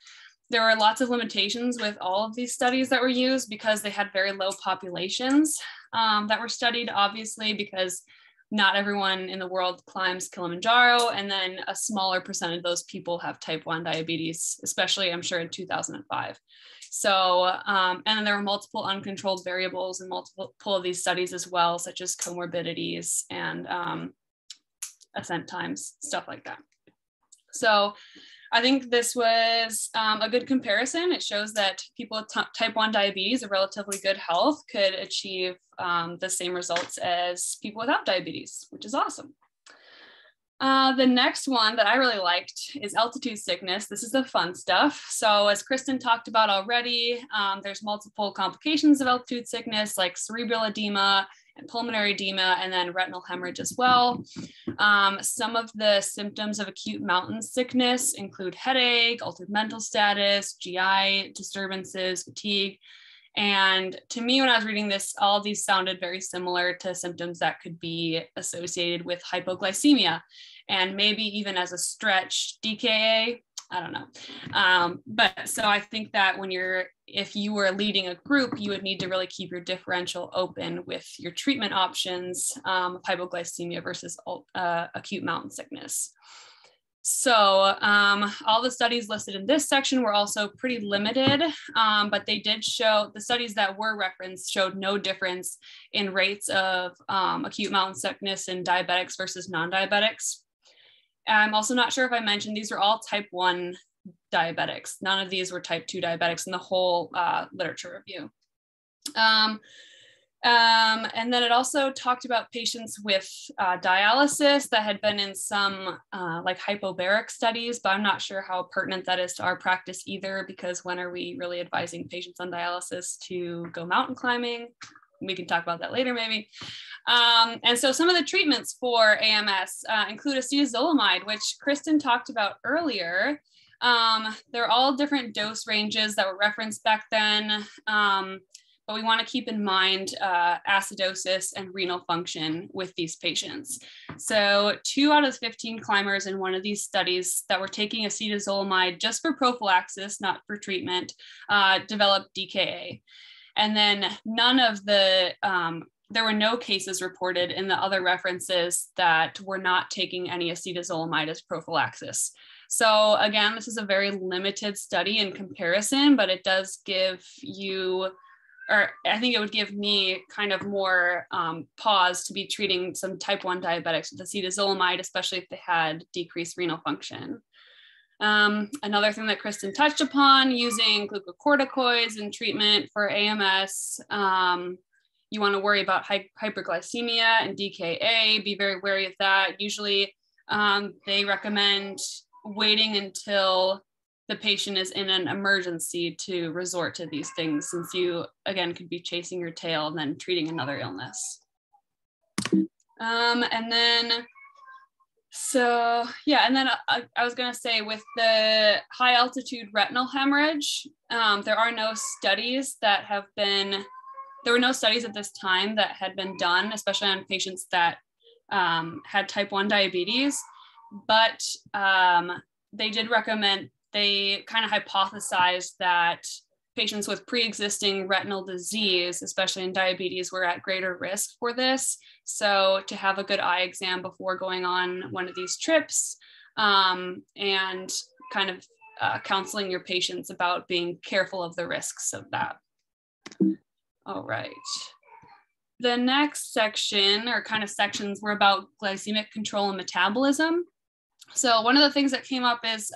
There were lots of limitations with all of these studies that were used because they had very low populations that were studied, obviously, because not everyone in the world climbs Kilimanjaro, and then a smaller percentage of those people have type 1 diabetes, especially I'm sure in 2005. So, and then there were multiple uncontrolled variables in multiple of these studies as well, such as comorbidities and ascent times, stuff like that. So I think this was a good comparison. It shows that people with type 1 diabetes of relatively good health could achieve the same results as people without diabetes, which is awesome. The next one that I really liked is altitude sickness. This is the fun stuff. So as Kristen talked about already, there's multiple complications of altitude sickness like cerebral edema and pulmonary edema, and then retinal hemorrhage as well. Some of the symptoms of acute mountain sickness include headache, altered mental status, GI disturbances, fatigue. And to me, when I was reading this, all of these sounded very similar to symptoms that could be associated with hypoglycemia, and maybe even as a stretch, DKA. I don't know. But so I think that if you were leading a group, you would need to really keep your differential open with your treatment options of hypoglycemia versus acute mountain sickness. So all the studies listed in this section were also pretty limited, but they did show, the studies that were referenced showed no difference in rates of acute mountain sickness in diabetics versus non-diabetics. I'm also not sure if I mentioned these are all type 1 diabetics. None of these were type 2 diabetics in the whole literature review. And then it also talked about patients with dialysis that had been in some like hypobaric studies, but I'm not sure how pertinent that is to our practice either, because when are we really advising patients on dialysis to go mountain climbing? We can talk about that later maybe. And so some of the treatments for AMS include acetazolamide, which Kristen talked about earlier. They're all different dose ranges that were referenced back then, but we want to keep in mind acidosis and renal function with these patients. So 2 out of 15 climbers in one of these studies that were taking acetazolamide just for prophylaxis, not for treatment, developed DKA. And then none of the, there were no cases reported in the other references that were not taking any acetazolamide as prophylaxis. So again, this is a very limited study in comparison, but it does give you, or I think it would give me kind of more pause to be treating some type 1 diabetics with acetazolamide, especially if they had decreased renal function. Another thing that Kristen touched upon, using glucocorticoids in treatment for AMS. You want to worry about hyperglycemia and DKA, be very wary of that. Usually they recommend waiting until the patient is in an emergency to resort to these things, since you, again, could be chasing your tail and then treating another illness. And then, so yeah, and then I was gonna say with the high altitude retinal hemorrhage, there are no studies that have been, there were no studies at this time that had been done, especially on patients that had type 1 diabetes, but they did recommend, they kind of hypothesized that patients with pre-existing retinal disease, especially in diabetes, were at greater risk for this. So to have a good eye exam before going on one of these trips, and kind of counseling your patients about being careful of the risks of that. All right. The next section, or kind of sections, were about glycemic control and metabolism. So one of the things that came up is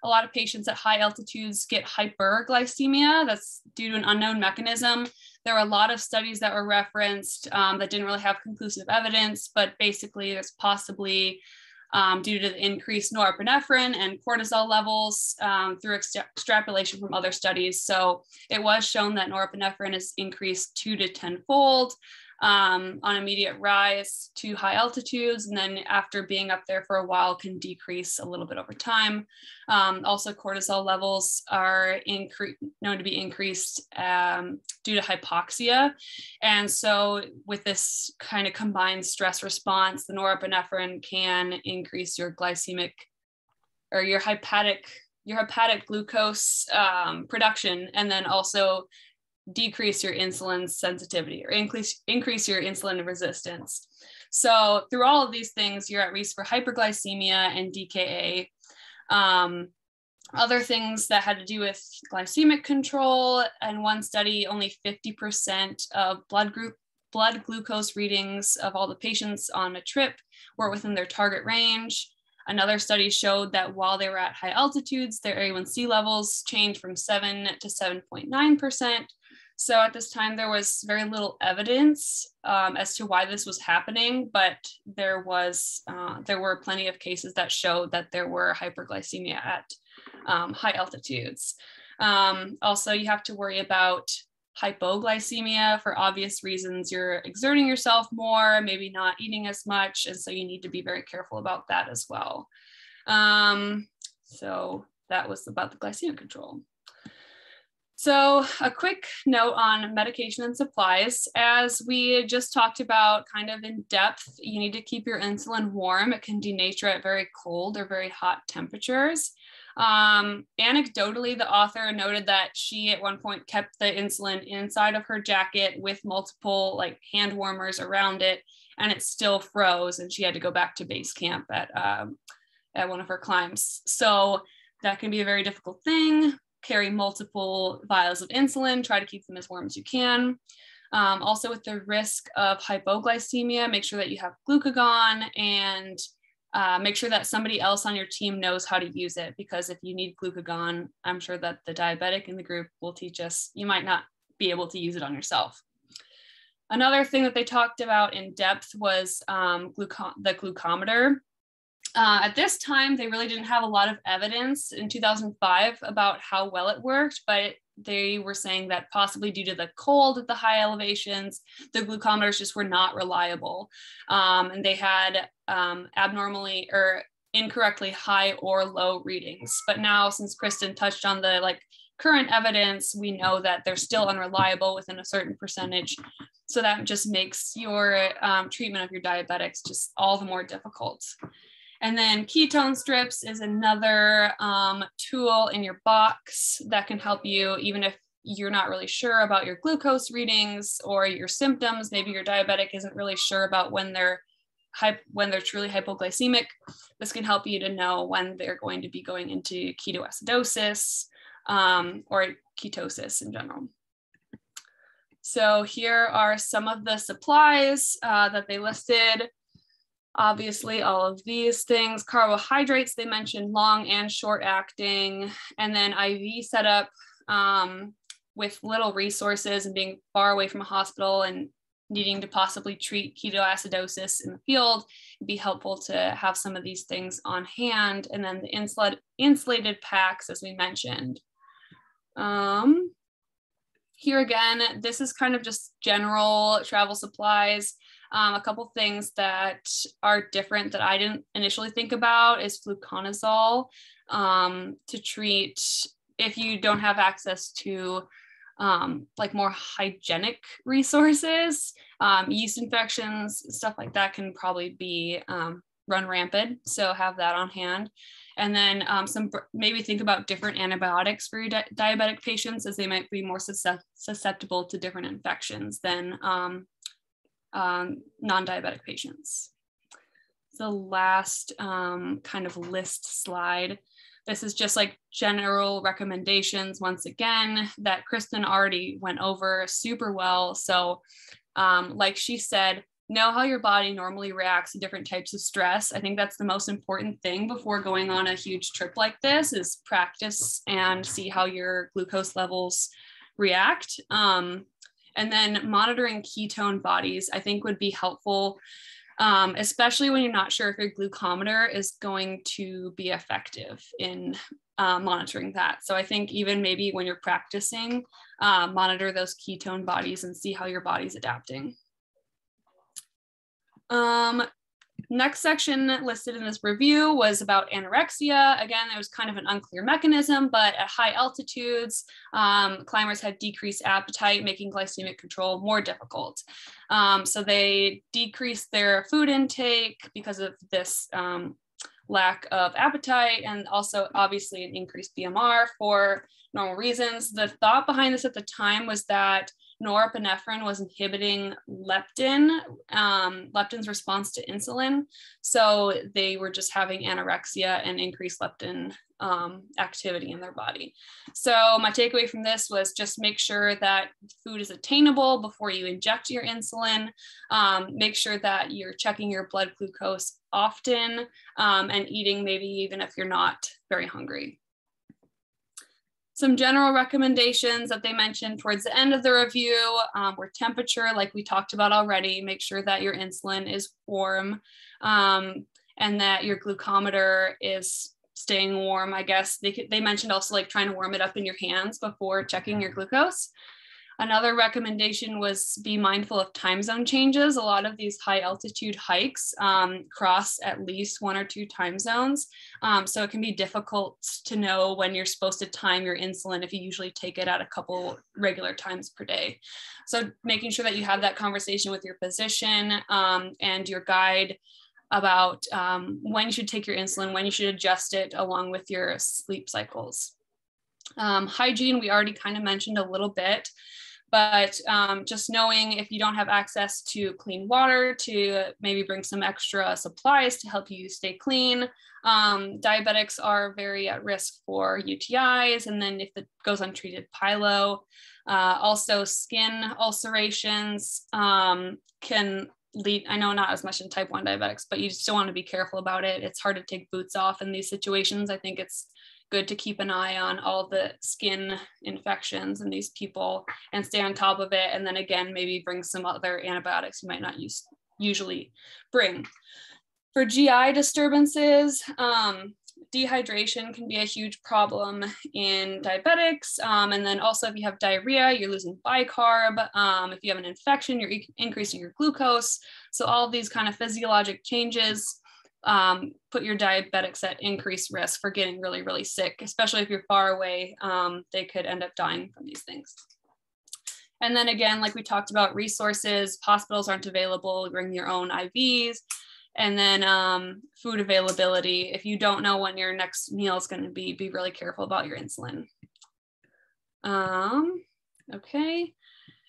a lot of patients at high altitudes get hyperglycemia. That's due to an unknown mechanism. There were a lot of studies that were referenced that didn't really have conclusive evidence, but basically it's possibly due to the increased norepinephrine and cortisol levels through extrapolation from other studies. So it was shown that norepinephrine is increased 2 to 10-fold on immediate rise to high altitudes, and then after being up there for a while can decrease a little bit over time. Also, cortisol levels are known to be increased due to hypoxia. And so with this kind of combined stress response, the norepinephrine can increase your glycemic or your hepatic glucose production, and then also decrease your insulin sensitivity or increase your insulin resistance. So through all of these things, you're at risk for hyperglycemia and DKA. Other things that had to do with glycemic control, in one study, only 50% of blood glucose readings of all the patients on a trip were within their target range. Another study showed that while they were at high altitudes, their A1C levels changed from 7 to 7.9%. So at this time, there was very little evidence as to why this was happening, but there were plenty of cases that showed that there were hyperglycemia at high altitudes. Also, you have to worry about hypoglycemia for obvious reasons. You're exerting yourself more, maybe not eating as much, and so you need to be very careful about that as well. So that was about the glycemic control. So a quick note on medication and supplies. As we just talked about kind of in depth, you need to keep your insulin warm. It can denature at very cold or very hot temperatures. Anecdotally, the author noted that she at one point kept the insulin inside of her jacket with multiple like hand warmers around it, and it still froze, and she had to go back to base camp at one of her climbs. So that can be a very difficult thing. Carry multiple vials of insulin, try to keep them as warm as you can. Also with the risk of hypoglycemia, make sure that you have glucagon, and make sure that somebody else on your team knows how to use it, because if you need glucagon, I'm sure that the diabetic in the group will teach us, you might not be able to use it on yourself. Another thing that they talked about in depth was the glucometer. At this time, they really didn't have a lot of evidence in 2005 about how well it worked, but they were saying that possibly due to the cold at the high elevations, the glucometers just were not reliable. And they had abnormally or incorrectly high or low readings. But now, since Kristen touched on the current evidence, we know that they're still unreliable within a certain percentage. So that just makes your treatment of your diabetics just all the more difficult. And then ketone strips is another tool in your box that can help you, even if you're not really sure about your glucose readings or your symptoms. Maybe your diabetic isn't really sure about when they're truly hypoglycemic. This can help you to know when they're going to be going into ketoacidosis or ketosis in general. So here are some of the supplies that they listed. Obviously, all of these things, carbohydrates, they mentioned long and short acting, and then IV setup with little resources and being far away from a hospital and needing to possibly treat ketoacidosis in the field. It'd be helpful to have some of these things on hand. And then the insulated packs, as we mentioned. Here again, this is kind of just general travel supplies. A couple things that are different that I didn't initially think about is fluconazole to treat if you don't have access to more hygienic resources. Yeast infections, stuff like that can probably be run rampant, so have that on hand. And then maybe think about different antibiotics for your diabetic patients, as they might be more susceptible to different infections than non-diabetic patients. The last kind of list slide. This is just like general recommendations, once again, that Kristen already went over super well. So like she said, know how your body normally reacts to different types of stress. I think that's the most important thing before going on a huge trip like this, is practice and see how your glucose levels react. And then monitoring ketone bodies, I think, would be helpful, especially when you're not sure if your glucometer is going to be effective in monitoring that. So I think even maybe when you're practicing, monitor those ketone bodies and see how your body's adapting. Next section listed in this review was about anorexia. Again, it was kind of an unclear mechanism, but at high altitudes, climbers had decreased appetite, making glycemic control more difficult. So they decreased their food intake because of this lack of appetite, and also obviously an increased BMR for normal reasons. The thought behind this at the time was that norepinephrine was inhibiting leptin's response to insulin. So they were just having anorexia and increased leptin activity in their body. So my takeaway from this was just make sure that food is attainable before you inject your insulin. Make sure that you're checking your blood glucose often, and eating maybe even if you're not very hungry. Some general recommendations that they mentioned towards the end of the review were temperature, like we talked about already. Make sure that your insulin is warm, and that your glucometer is staying warm. I guess they mentioned also like trying to warm it up in your hands before checking your glucose. Another recommendation was be mindful of time zone changes. A lot of these high altitude hikes cross at least 1 or 2 time zones. So it can be difficult to know when you're supposed to time your insulin if you usually take it at a couple regular times per day. So making sure that you have that conversation with your physician and your guide about when you should take your insulin, when you should adjust it along with your sleep cycles. Hygiene, we already kind of mentioned a little bit. But just knowing if you don't have access to clean water, to maybe bring some extra supplies to help you stay clean. Diabetics are very at risk for UTIs, and then if it goes untreated, pyelo. Also skin ulcerations can lead, I know not as much in type 1 diabetics, but you still want to be careful about it. It's hard to take boots off in these situations. I think it's good to keep an eye on all the skin infections in these people and stay on top of it. And then again, maybe bring some other antibiotics you might not usually bring. For GI disturbances, dehydration can be a huge problem in diabetics. And then also if you have diarrhea, you're losing bicarb. If you have an infection, you're increasing your glucose. So all of these kind of physiologic changes put your diabetics at increased risk for getting really, really sick, especially if you're far away. They could end up dying from these things. And then again, like we talked about, resources, hospitals aren't available, bring your own IVs. And then food availability. If you don't know when your next meal is going to be really careful about your insulin. Okay.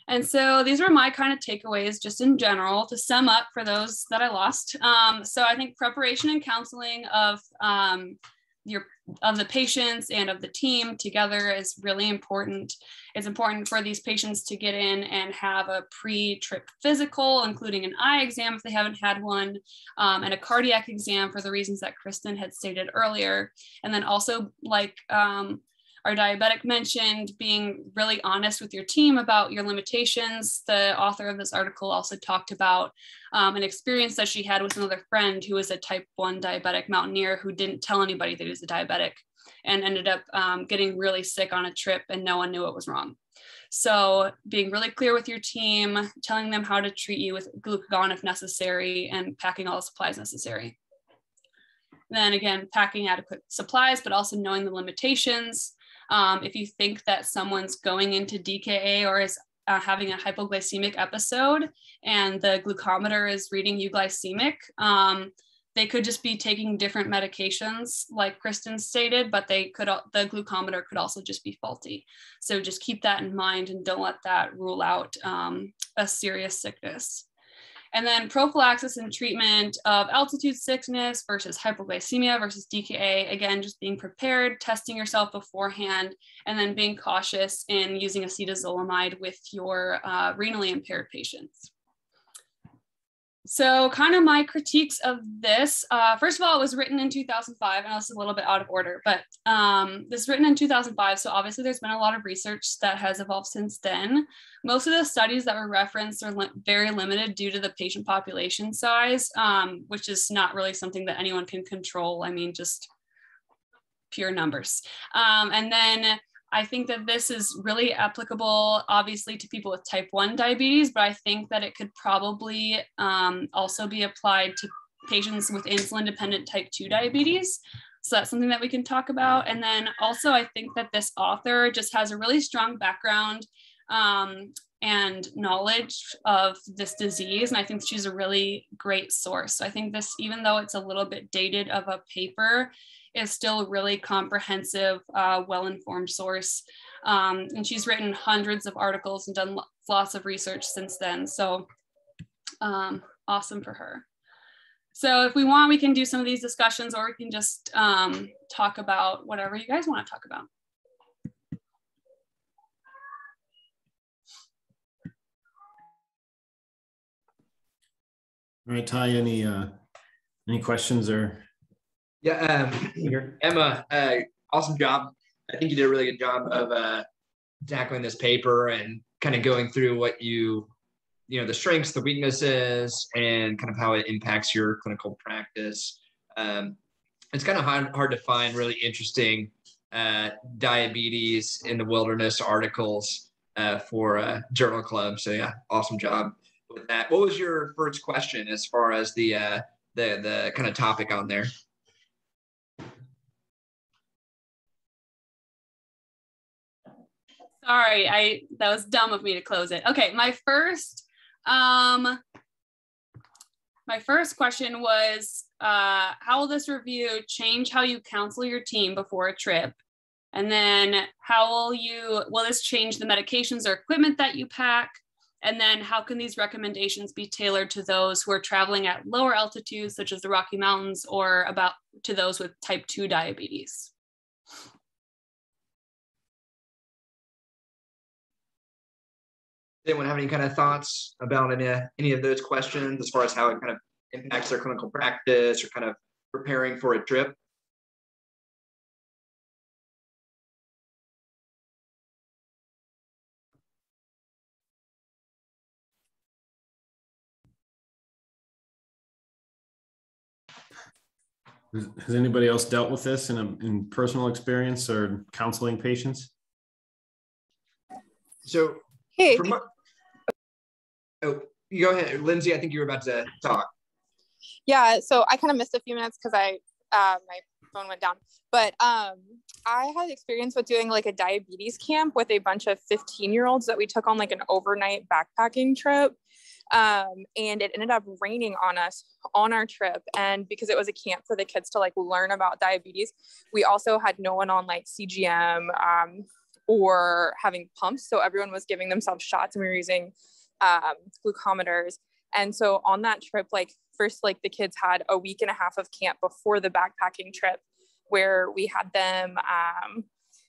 And so these were my kind of takeaways just in general to sum up for those that I lost. So I think preparation and counseling of the patients and of the team together is really important. It's important for these patients to get in and have a pre-trip physical, including an eye exam if they haven't had one, and a cardiac exam for the reasons that Kristen had stated earlier. And then also, like our diabetic mentioned, being really honest with your team about your limitations. The author of this article also talked about an experience that she had with another friend who was a type 1 diabetic mountaineer who didn't tell anybody that he was a diabetic and ended up getting really sick on a trip and no one knew what was wrong. So being really clear with your team, telling them how to treat you with glucagon if necessary, and packing all the supplies necessary. Then again, packing adequate supplies, but also knowing the limitations. If you think that someone's going into DKA or is having a hypoglycemic episode and the glucometer is reading euglycemic, they could just be taking different medications like Kristen stated, but the glucometer could also just be faulty. So just keep that in mind and don't let that rule out a serious sickness. And then prophylaxis and treatment of altitude sickness versus hypoglycemia versus DKA. Again, just being prepared, testing yourself beforehand, and then being cautious in using acetazolamide with your renally impaired patients. So kind of my critiques of this, first of all, it was written in 2005, and that's a little bit out of order, but this was written in 2005. So obviously there's been a lot of research that has evolved since then. Most of the studies that were referenced are very limited due to the patient population size, which is not really something that anyone can control. I mean, just pure numbers. And then I think that this is really applicable, obviously, to people with type 1 diabetes, but I think that it could probably also be applied to patients with insulin-dependent type 2 diabetes. So that's something that we can talk about. And then also, I think that this author just has a really strong background and knowledge of this disease. And I think she's a really great source. So I think this, even though it's a little bit dated of a paper, is still a really comprehensive, well-informed source. And she's written hundreds of articles and done lots of research since then. So awesome for her. So if we want, we can do some of these discussions, or we can just talk about whatever you guys want to talk about. All right, Ty, any questions or? Yeah, Emma, awesome job. I think you did a really good job of tackling this paper and kind of going through what the strengths, the weaknesses, and kind of how it impacts your clinical practice. It's kind of hard to find really interesting diabetes in the wilderness articles for Journal Club. So yeah, awesome job with that. What was your first question as far as the kind of topic on there? Sorry, that was dumb of me to close it. Okay, my first question was, how will this review change how you counsel your team before a trip? And then will this change the medications or equipment that you pack? And then how can these recommendations be tailored to those who are traveling at lower altitudes, such as the Rocky Mountains, or to those with type 2 diabetes? Anyone have any kind of thoughts about any of those questions as far as how it kind of impacts their clinical practice or kind of preparing for a trip? Has anybody else dealt with this in personal experience or counseling patients? So, hey. Oh, you go ahead, Lindsay. I think you were about to talk. Yeah, so I kind of missed a few minutes because my phone went down. But I had experience with doing like a diabetes camp with a bunch of 15-year-olds that we took on like an overnight backpacking trip. And it ended up raining on us on our trip. And because it was a camp for the kids to like learn about diabetes, we also had no one on like CGM or having pumps. So everyone was giving themselves shots, and we were using glucometers. And so on that trip, like first, like the kids had a week and a half of camp before the backpacking trip, where we had them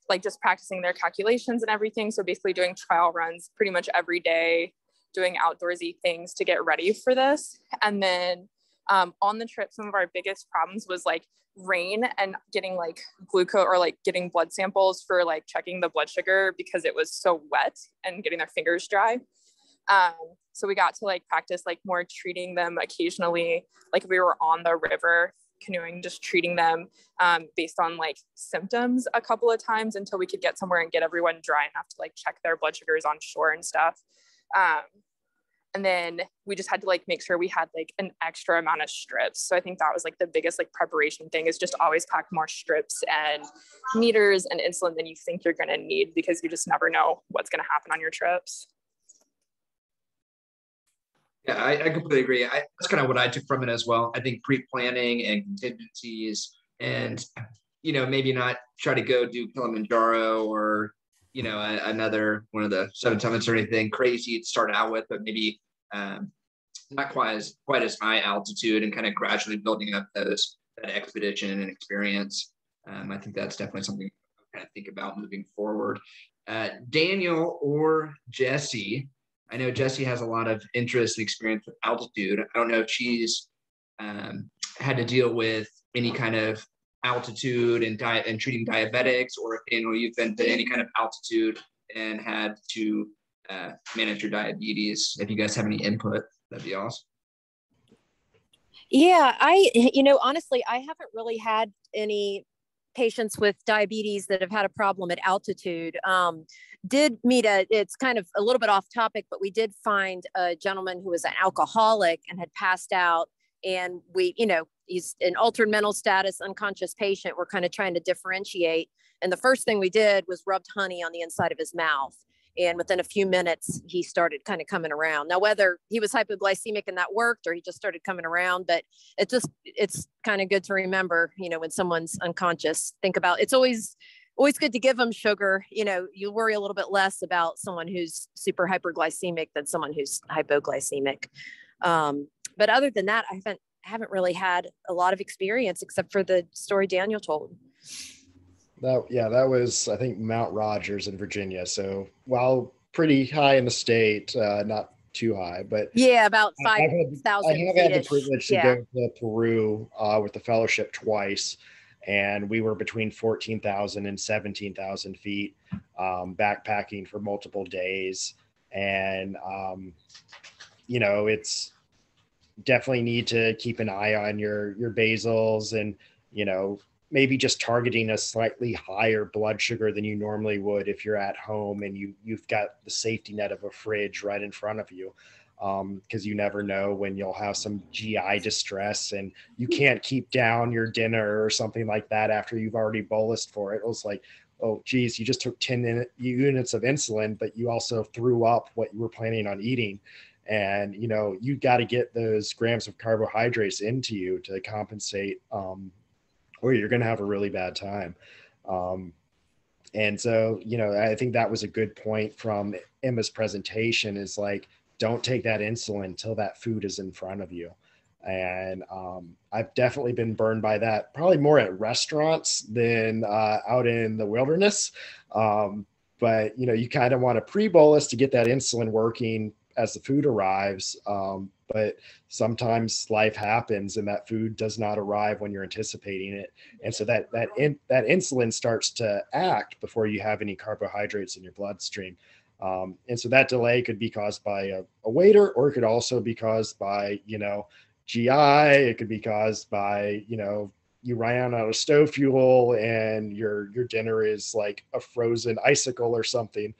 like just practicing their calculations and everything. So basically doing trial runs pretty much every day, doing outdoorsy things to get ready for this. And then on the trip, some of our biggest problems was like rain and getting like glucose or like getting blood samples for like checking the blood sugar because it was so wet and getting their fingers dry. So we got to like practice like more treating them occasionally, like we were on the river canoeing, just treating them based on like symptoms a couple of times until we could get somewhere and get everyone dry enough to like check their blood sugars on shore and stuff. And then we just had to like make sure we had like an extra amount of strips. So I think that was like the biggest like preparation thing, is just always pack more strips and meters and insulin than you think you're going to need, because you just never know what's going to happen on your trips. Yeah, I completely agree. That's kind of what I took from it as well. I think pre-planning and contingencies, and, maybe not try to go do Kilimanjaro or, another one of the 7 summits or anything crazy to start out with, but maybe not quite as high altitude, and kind of gradually building up that expedition and experience. I think that's definitely something I kind of think about moving forward. Daniel or Jesse, I know Jesse has a lot of interest and experience with altitude. I don't know if she's had to deal with any kind of altitude and diet and treating diabetics, or if Daniel, you've been to any kind of altitude and had to manage your diabetes. If you guys have any input, that'd be awesome. Yeah, honestly, I haven't really had any patients with diabetes that have had a problem at altitude. Did meet it's kind of a little bit off topic, but we did find a gentleman who was an alcoholic and had passed out. And we, he's in altered mental status, unconscious patient. We're kind of trying to differentiate. And the first thing we did was rubbed honey on the inside of his mouth. And within a few minutes, he started kind of coming around. Now, whether he was hypoglycemic and that worked, or he just started coming around, but it's kind of good to remember, when someone's unconscious, think about, it's always good to give them sugar. You worry a little bit less about someone who's super hyperglycemic than someone who's hypoglycemic. But other than that, I haven't really had a lot of experience except for the story Daniel told. That was, I think, Mount Rogers in Virginia. So while pretty high in the state, not too high, but yeah, about 5,000. I have had the privilege to go to Peru with the fellowship twice, and we were between 14,000 and 17,000 feet, backpacking for multiple days. And it's definitely need to keep an eye on your basals, and maybe just targeting a slightly higher blood sugar than you normally would if you're at home and you've got the safety net of a fridge right in front of you. Because you never know when you'll have some GI distress and you can't keep down your dinner or something like that after you've already bolused for it. It was like, oh, geez, you just took 10 units of insulin, but you also threw up what you were planning on eating. And, you got to get those grams of carbohydrates into you to compensate, or you're going to have a really bad time. And so, I think that was a good point from Emma's presentation, is like, don't take that insulin until that food is in front of you. And I've definitely been burned by that, probably more at restaurants than out in the wilderness. But, you kind of want to pre-bolus to get that insulin working as the food arrives. But sometimes life happens and that food does not arrive when you're anticipating it. And so that insulin starts to act before you have any carbohydrates in your bloodstream. And so that delay could be caused by a waiter, or it could also be caused by, GI. It could be caused by, you ran out of stove fuel and your dinner is like a frozen icicle or something.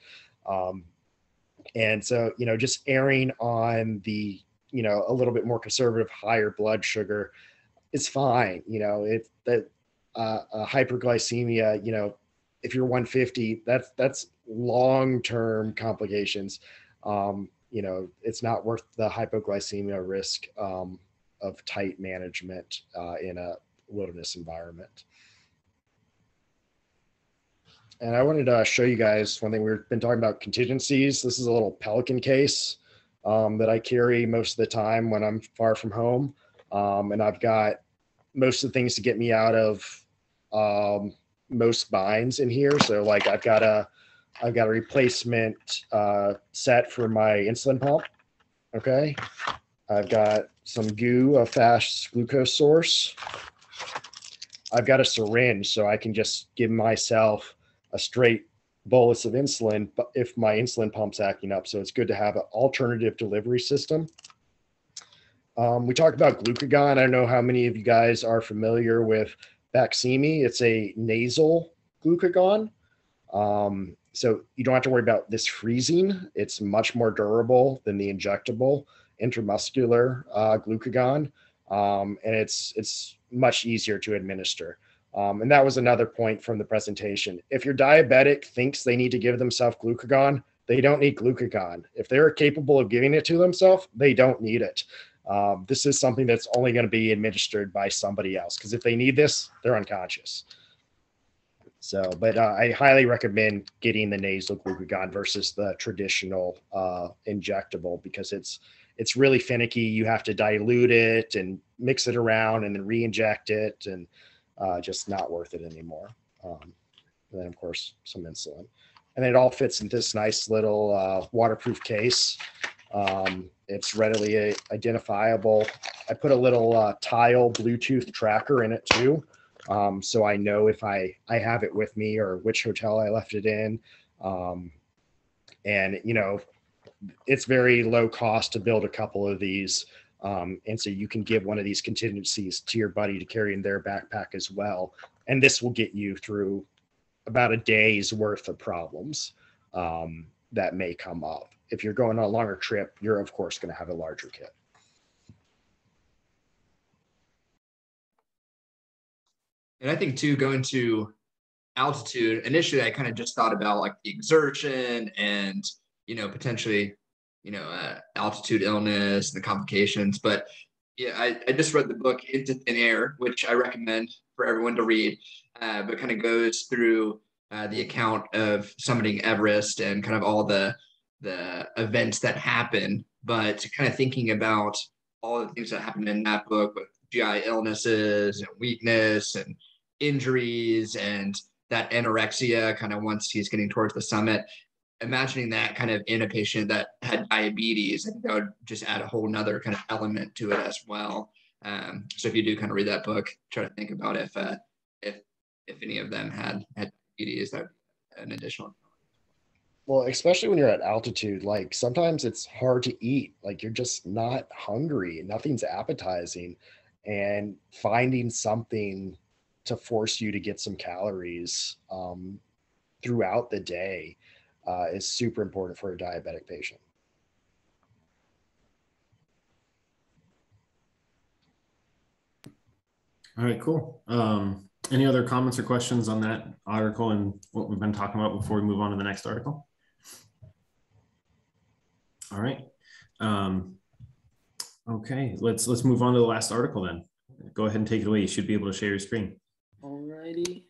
And so, just erring on the, a little bit more conservative, higher blood sugar is fine. Hyperglycemia, if you're 150, that's long-term complications. It's not worth the hypoglycemia risk of tight management in a wilderness environment. And I wanted to show you guys one thing. We've been talking about contingencies. This is a little Pelican case that I carry most of the time when I'm far from home. And I've got most of the things to get me out of most binds in here. So like I've got a replacement set for my insulin pump. Okay. I've got some goo, a fast glucose source. I've got a syringe so I can just give myself a straight bolus of insulin, but if my insulin pump's acting up. So it's good to have an alternative delivery system. We talked about glucagon. I don't know how many of you guys are familiar with Baqsimi. It's a nasal glucagon. So you don't have to worry about this freezing. It's much more durable than the injectable intramuscular glucagon. And it's much easier to administer. And that was another point from the presentation. If your diabetic thinks they need to give themselves glucagon, they don't need glucagon. If they're capable of giving it to themselves, they don't need it. This is something that's only going to be administered by somebody else, because if they need this, they're unconscious. So, but I highly recommend getting the nasal glucagon versus the traditional injectable, because it's really finicky. You have to dilute it and mix it around and then re-inject it, and just not worth it anymore. And then of course some insulin, and it all fits in this nice little waterproof case. It's readily identifiable. I put a little tile Bluetooth tracker in it too. So I know if I have it with me or which hotel I left it in. And it's very low cost to build a couple of these. And so you can give one of these contingencies to your buddy to carry in their backpack as well. And this will get you through about a day's worth of problems that may come up. If you're going on a longer trip, you're of course going to have a larger kit. And I think too, going to altitude, initially I kind of just thought about like the exertion and, potentially, altitude illness, the complications. But yeah, I just read the book Into Thin Air, which I recommend for everyone to read, but kind of goes through the account of summiting Everest and kind of all the events that happen, but kind of thinking about all the things that happened in that book with GI illnesses and weakness and injuries and that anorexia kind of once he's getting towards the summit, imagining that kind of in a patient that had diabetes, I think that would just add a whole nother kind of element to it as well. So if you do kind of read that book, try to think about if any of them had diabetes, that would be an additional. Well, especially when you're at altitude, like sometimes it's hard to eat, like you're just not hungry, nothing's appetizing, and finding something to force you to get some calories throughout the day is super important for a diabetic patient. All right, cool. Any other comments or questions on that article and what we've been talking about before we move on to the next article? All right. Okay, let's move on to the last article then. Go ahead and take it away. You should be able to share your screen. All righty.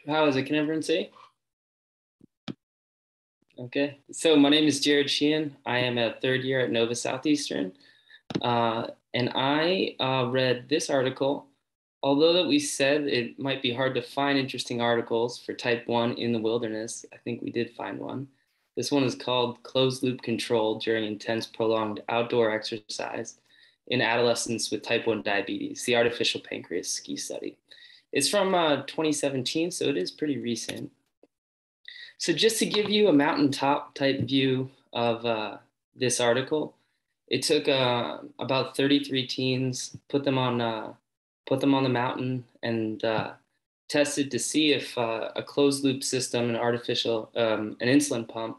How is it? Can everyone see? Okay, so my name is Jared Sheehan. I am a third year at Nova Southeastern. And I read this article. Although that we said it might be hard to find interesting articles for type 1 in the wilderness, I think we did find one. This one is called Closed Loop Control During Intense Prolonged Outdoor Exercise in Adolescents with Type 1 Diabetes, the Artificial Pancreas Ski Study. It's from 2017, so it is pretty recent. So just to give you a mountaintop type view of this article, it took about 33 teens, put them on the mountain and tested to see if a closed loop system, an insulin pump,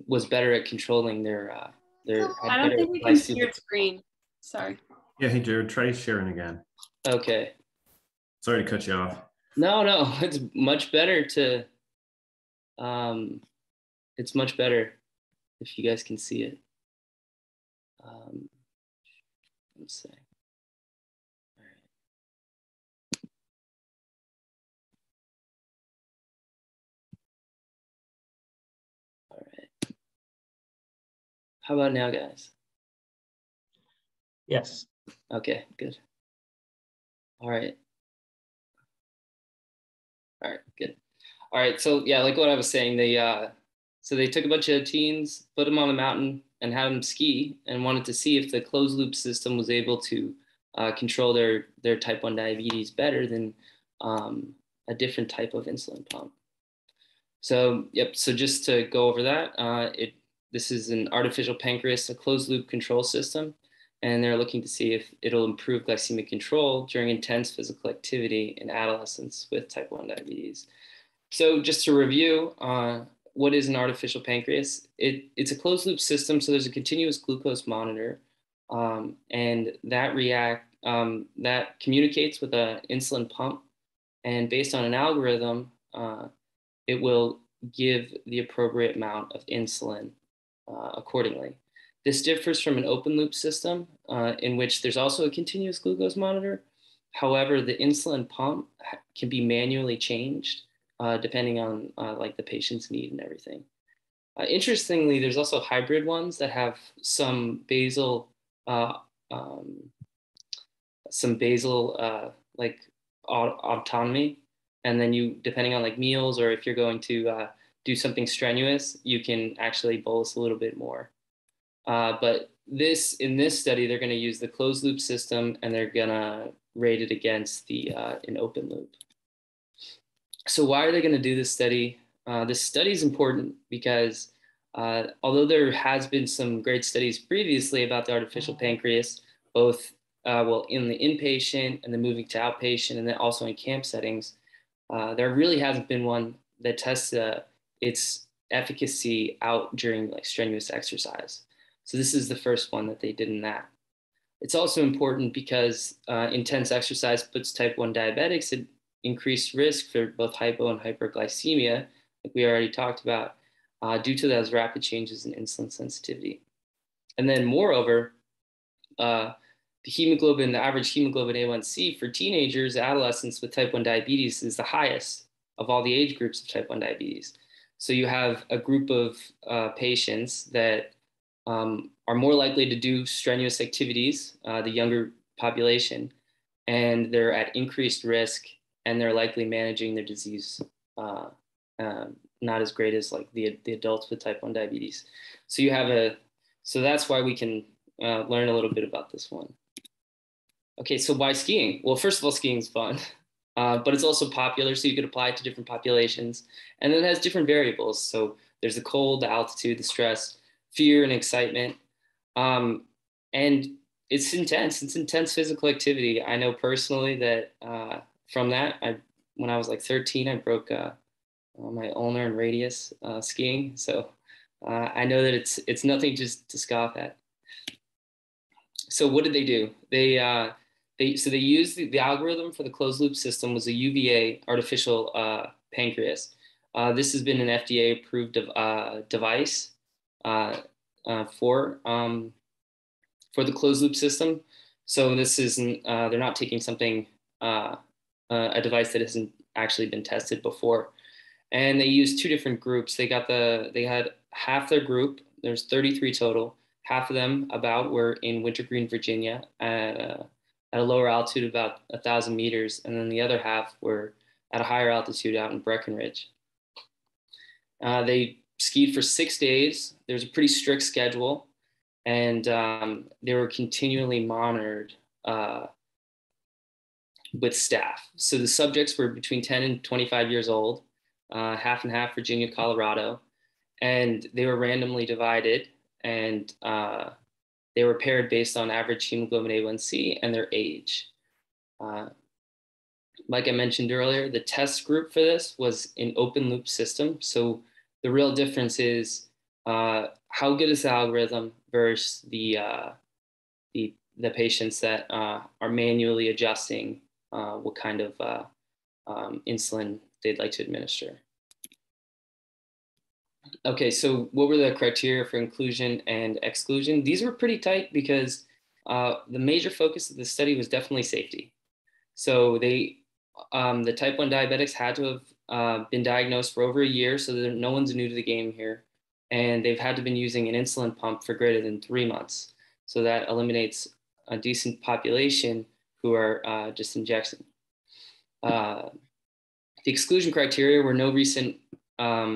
was better at controlling their I don't think we can see your screen. Sorry. Yeah, hey Jared, try sharing again. Okay. Sorry to cut you off. No, it's much better to, it's much better if you guys can see it. Let's see. All right. How about now, guys? Yes. Okay, good. All right, good. All right, so yeah, like what I was saying, they took a bunch of teens, put them on the mountain, and had them ski, and wanted to see if the closed loop system was able to control their type 1 diabetes better than a different type of insulin pump. So so just to go over that, this is an artificial pancreas, a closed loop control system, and they're looking to see if it'll improve glycemic control during intense physical activity in adolescents with type 1 diabetes. So just to review, what is an artificial pancreas? It's a closed loop system, so there's a continuous glucose monitor, and that communicates with an insulin pump, and based on an algorithm, it will give the appropriate amount of insulin accordingly. This differs from an open loop system in which there's also a continuous glucose monitor. However, the insulin pump can be manually changed depending on like the patient's need and everything. Interestingly, there's also hybrid ones that have some basal like autonomy, and then you, depending on like meals or if you're going to do something strenuous, you can actually bolus a little bit more. But in this study, they're going to use the closed loop system, and they're going to rate it against an open loop. So why are they going to do this study? This study is important because Although there has been some great studies previously about the artificial pancreas, both well, in the inpatient and then moving to outpatient, and then also in camp settings, there really hasn't been one that tests its efficacy out during like strenuous exercise. So this is the first one that they did in that. It's also important because intense exercise puts type 1 diabetics at increased risk for both hypo and hyperglycemia, like we already talked about, due to those rapid changes in insulin sensitivity. And then moreover, the average hemoglobin A1C for teenagers, adolescents with type 1 diabetes is the highest of all the age groups of type 1 diabetes. So you have a group of patients that are more likely to do strenuous activities, the younger population, and they're at increased risk, and they're likely managing their disease not as great as like the adults with type 1 diabetes. So you have so that's why we can learn a little bit about this one. Okay, so why skiing? Well, first of all, skiing is fun, but it's also popular, so you could apply it to different populations. And then it has different variables. So there's the cold, the altitude, the stress, fear, and excitement. And it's intense physical activity. I know personally that from that, when I was like 13, I broke my ulnar and radius skiing. So I know that it's nothing just to scoff at. So what did they do? They used the algorithm for the closed loop system was a UVA artificial pancreas. This has been an FDA approved device for the closed loop system. So this isn't they're not taking something a device that hasn't actually been tested before. And they used two different groups. They had half their group. There's 33 total. Half of them were in Wintergreen, Virginia, at a lower altitude, about 1,000 meters, and then the other half were at a higher altitude out in Breckenridge. They skied for 6 days. There's a pretty strict schedule, and they were continually monitored with staff. So the subjects were between 10 and 25 years old, half and half Virginia, Colorado, and they were randomly divided, and they were paired based on average hemoglobin A1C and their age. Like I mentioned earlier, the test group for this was an open loop system. So the real difference is how good is the algorithm versus the patients that are manually adjusting what kind of insulin they'd like to administer. Okay, so what were the criteria for inclusion and exclusion? These were pretty tight because the major focus of the study was definitely safety. So the type 1 diabetics had to have been diagnosed for over a year, so that no one's new to the game here. And they've had to been using an insulin pump for greater than 3 months. So that eliminates a decent population who are just injecting. The exclusion criteria were no recent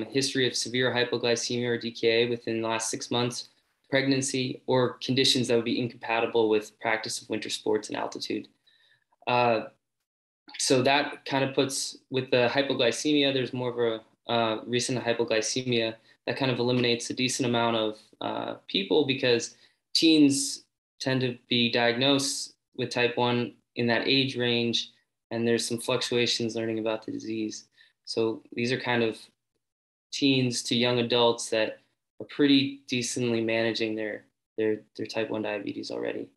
history of severe hypoglycemia or DKA within the last 6 months, pregnancy, or conditions that would be incompatible with practice of winter sports and altitude. So that kind of puts, with the hypoglycemia, there's more of a recent hypoglycemia that kind of eliminates a decent amount of people, because teens tend to be diagnosed with type 1 in that age range, and there's some fluctuations learning about the disease. So these are kind of teens to young adults that are pretty decently managing their type 1 diabetes already.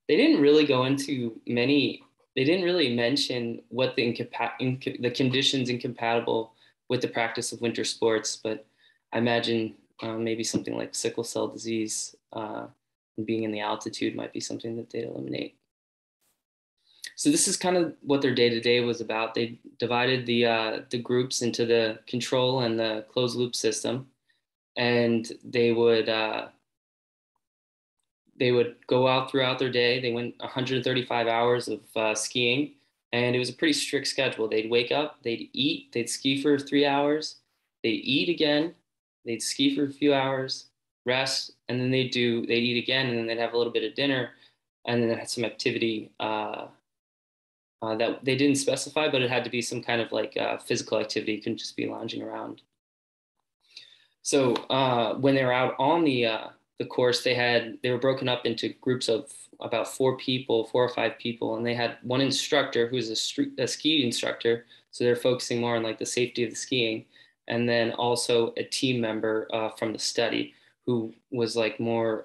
They didn't really go into they didn't really mention what the conditions incompatible with the practice of winter sports, but I imagine maybe something like sickle cell disease and being in the altitude might be something that they'd eliminate. So this is kind of what their day-to-day was about. They divided the groups into the control and the closed loop system, and they would go out throughout their day. They went 135 hours of skiing, and it was a pretty strict schedule. They'd wake up, they'd eat, they'd ski for 3 hours, they'd eat again, they'd ski for a few hours, rest, and then they'd eat again, and then they'd have a little bit of dinner, and then they had some activity that they didn't specify, but it had to be some kind of like physical activity. It couldn't just be lounging around. So when they were out on the course, they were broken up into groups of about 4 or 5 people, and they had one instructor who was a ski instructor. So they're focusing more on like the safety of the skiing, and then also a team member from the study who was like who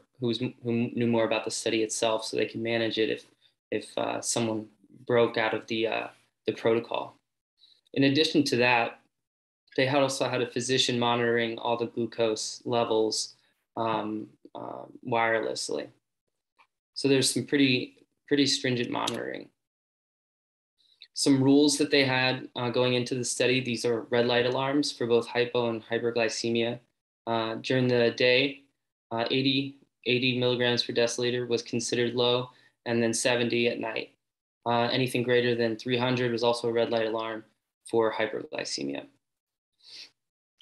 knew more about the study itself, so they could manage it if someone broke out of the protocol. In addition to that, they also had a physician monitoring all the glucose levels wirelessly. So there's some pretty stringent monitoring. Some rules that they had going into the study, these are red light alarms for both hypo and hyperglycemia. During the day, 80 milligrams per deciliter was considered low, and then 70 at night. Anything greater than 300 was also a red light alarm for hyperglycemia.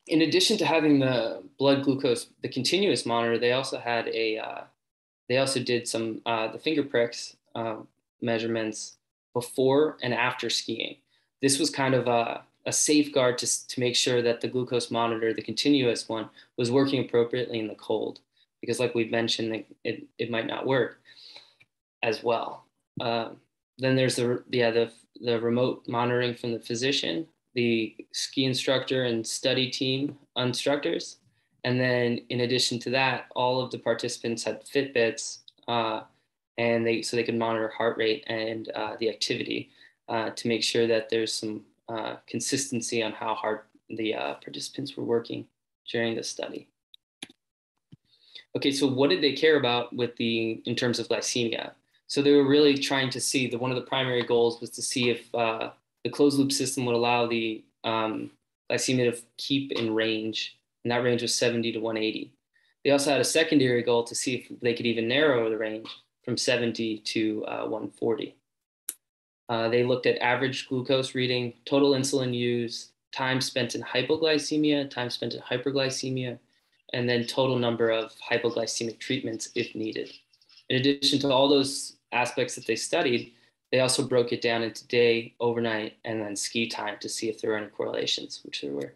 In addition to having the blood glucose, the continuous monitor, they also had they also did some the finger pricks measurements before and after skiing. This was kind of a safeguard to make sure that the glucose monitor, the continuous one, was working appropriately in the cold, because like we've mentioned, it might not work as well. Then there's the remote monitoring from the physician, the ski instructor and study team instructors. And then in addition to that, all of the participants had Fitbits, and so they could monitor heart rate and the activity to make sure that there's some consistency on how hard the participants were working during the study. Okay, so what did they care about in terms of glycemia? So they were really trying to see one of the primary goals was to see if the closed loop system would allow the glycemia to keep in range, and that range was 70 to 180. They also had a secondary goal to see if they could even narrow the range from 70 to 140. They looked at average glucose reading, total insulin use, time spent in hypoglycemia, time spent in hyperglycemia, and then total number of hypoglycemic treatments if needed. In addition to all those aspects that they studied, they also broke it down into day, overnight, and then ski time to see if there were any correlations, which there were.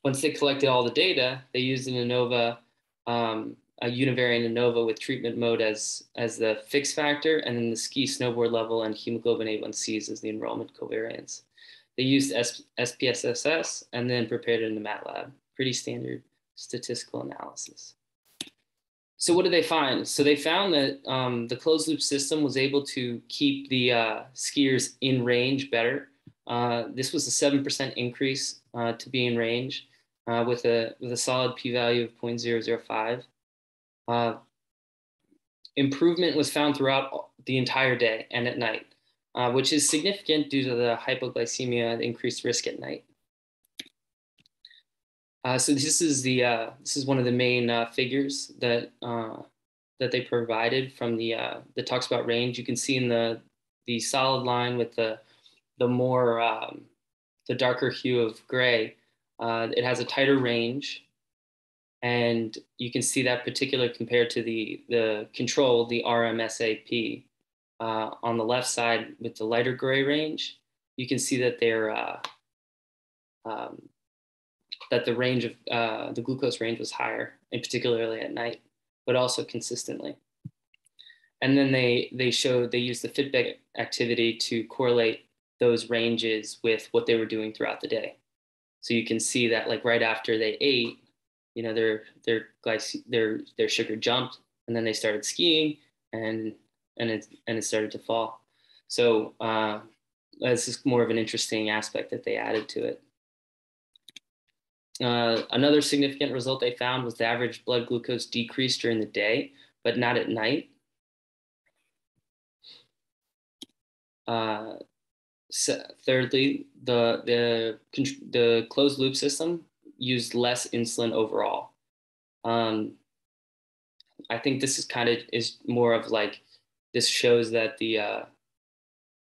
Once they collected all the data, they used an ANOVA, a univariate ANOVA with treatment mode as the fixed factor, and then the ski snowboard level and hemoglobin A1Cs as the enrollment covariance. They used SPSS and then prepared it in the MATLAB. Pretty standard statistical analysis. So what did they find? So they found that the closed loop system was able to keep the skiers in range better. This was a 7% increase to be in range with a solid p-value of 0.005. Improvement was found throughout the entire day and at night, which is significant due to the hypoglycemia and increased risk at night. So this is one of the main figures that they provided from that talks about range. You can see in the solid line with the more the darker hue of gray, it has a tighter range, and you can see that particular compared to the control, the RMSAP, on the left side with the lighter gray range. You can see that that the range of the glucose range was higher, and particularly at night, but also consistently. And then they used the Fitbit activity to correlate those ranges with what they were doing throughout the day. So you can see that like right after they ate, their sugar jumped, and then they started skiing, and it started to fall. So this is more of an interesting aspect that they added to it. Another significant result they found was the average blood glucose decreased during the day, but not at night. Thirdly, the closed loop system used less insulin overall. I think this is more of like, this shows that the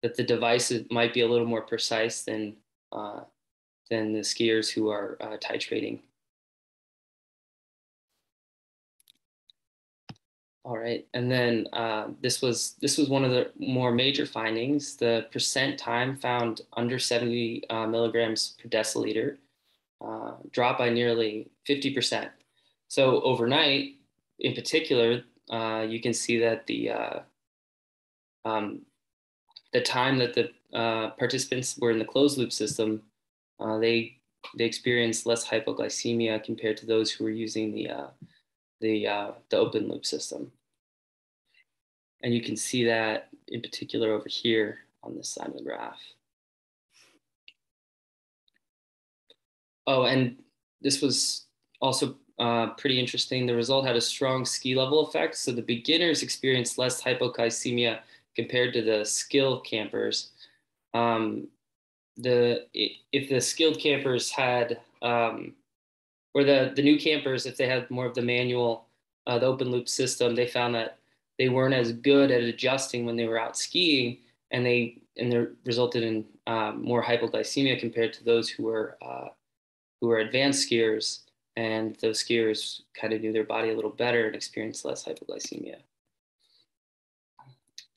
device might be a little more precise than the skiers who are titrating. All right, and then this was one of the more major findings. The percent time found under 70 milligrams per deciliter drop by nearly 50%. So overnight, in particular, you can see that the time that the participants were in the closed loop system, they experienced less hypoglycemia compared to those who were using the open loop system. And you can see that in particular over here on this side of the graph. Oh, and this was also pretty interesting. The result had a strong ski level effect. So the beginners experienced less hypoglycemia compared to the skilled campers. If the skilled campers had, or the new campers, if they had more of the manual, the open loop system, they found that they weren't as good at adjusting when they were out skiing, and they resulted in more hypoglycemia compared to those who were advanced skiers, and those skiers kind of knew their body a little better and experienced less hypoglycemia.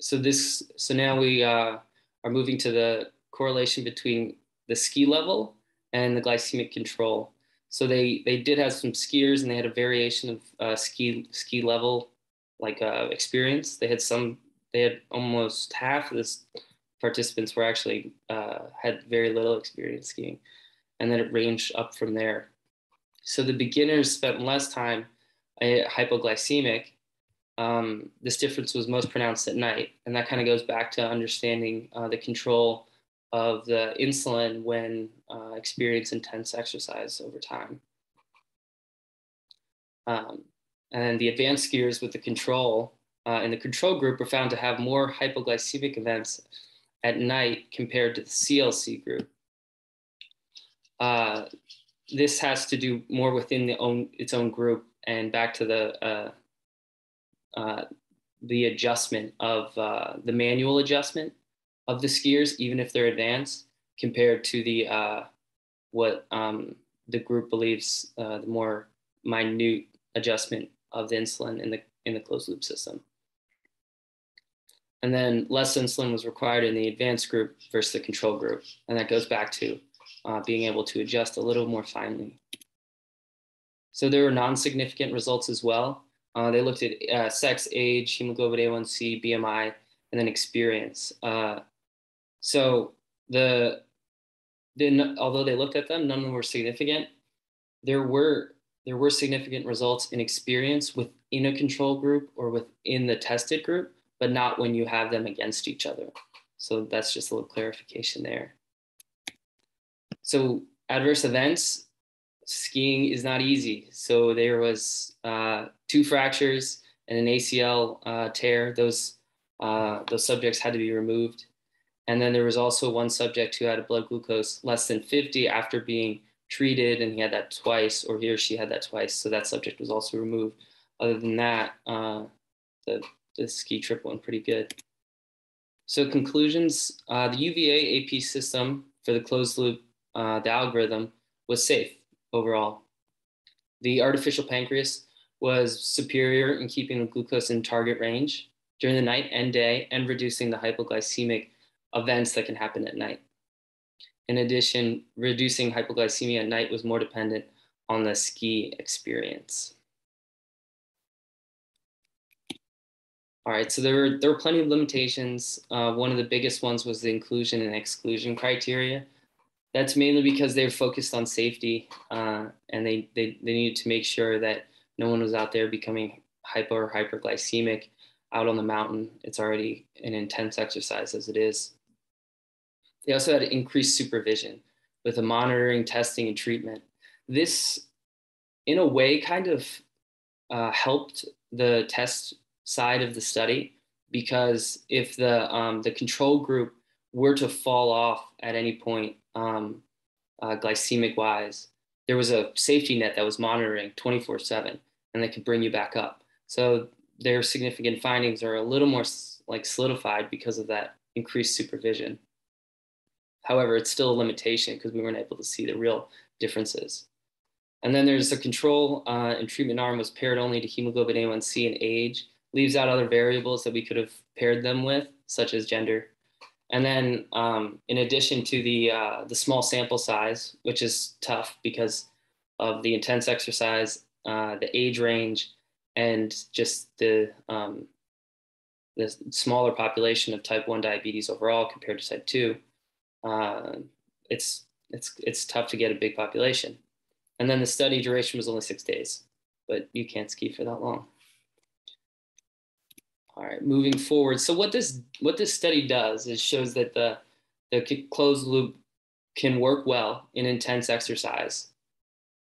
So now we are moving to the correlation between the ski level and the glycemic control. So they did have some skiers, and they had a variation of ski level experience. They had almost half of the participants were actually had very little experience skiing, and then it ranged up from there. So the beginners spent less time hypoglycemic. This difference was most pronounced at night, and that kind of goes back to understanding the control of the insulin when experience intense exercise over time. And the advanced skiers with the control in the control group were found to have more hypoglycemic events at night compared to the CLC group. This has to do more within its own group, and back to the adjustment of the manual adjustment of the skiers, even if they're advanced, compared to what the group believes the more minute adjustment of the insulin in the closed loop system. And then less insulin was required in the advanced group versus the control group, and that goes back to being able to adjust a little more finely. So there were non-significant results as well. They looked at sex, age, hemoglobin A1C, BMI, and then experience. So although they looked at them, none of them were significant. There were significant results in experience within a control group or within the tested group, but not when you have them against each other. So that's just a little clarification there. So adverse events, skiing is not easy. So there was 2 fractures and an ACL tear. Those subjects had to be removed. And then there was also one subject who had a blood glucose less than 50 after being treated, and he had that twice, or he or she had that twice. So that subject was also removed. Other than that, the ski trip went pretty good. So conclusions, the UVA AP system for the closed loop, the algorithm, was safe overall. The artificial pancreas was superior in keeping the glucose in target range during the night and day, and reducing the hypoglycemic events that can happen at night. In addition, reducing hypoglycemia at night was more dependent on the ski experience. All right, so there were plenty of limitations. One of the biggest ones was the inclusion and exclusion criteria. That's mainly because they were focused on safety, and they needed to make sure that no one was out there becoming hypo or hyperglycemic out on the mountain. It's already an intense exercise as it is. They also had increased supervision with the monitoring, testing, and treatment. This, in a way, kind of helped the test side of the study, because if the control group were to fall off at any point glycemic wise, there was a safety net that was monitoring 24/7, and they could bring you back up. So their significant findings are a little more solidified because of that increased supervision. However, it's still a limitation because we weren't able to see the real differences. And then there's a control and treatment arm was paired only to hemoglobin A1C and age, leaves out other variables that we could have paired them with, such as gender. And then in addition to the small sample size, which is tough because of the intense exercise, the age range, and just the smaller population of type 1 diabetes overall compared to type 2, it's tough to get a big population. And then the study duration was only 6 days, but you can't ski for that long. All right, moving forward. So what this study does is shows that the closed loop can work well in intense exercise.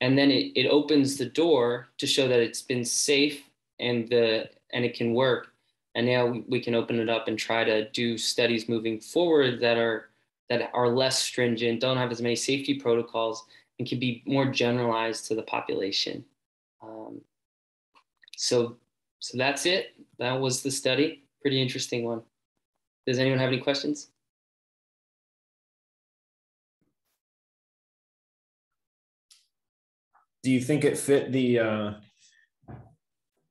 And then it opens the door to show that it's been safe and it can work. And now we can open it up and try to do studies moving forward that are less stringent, don't have as many safety protocols, and can be more generalized to the population. So that's it. That was the study. Pretty interesting one. Does anyone have any questions? Do you think it fit the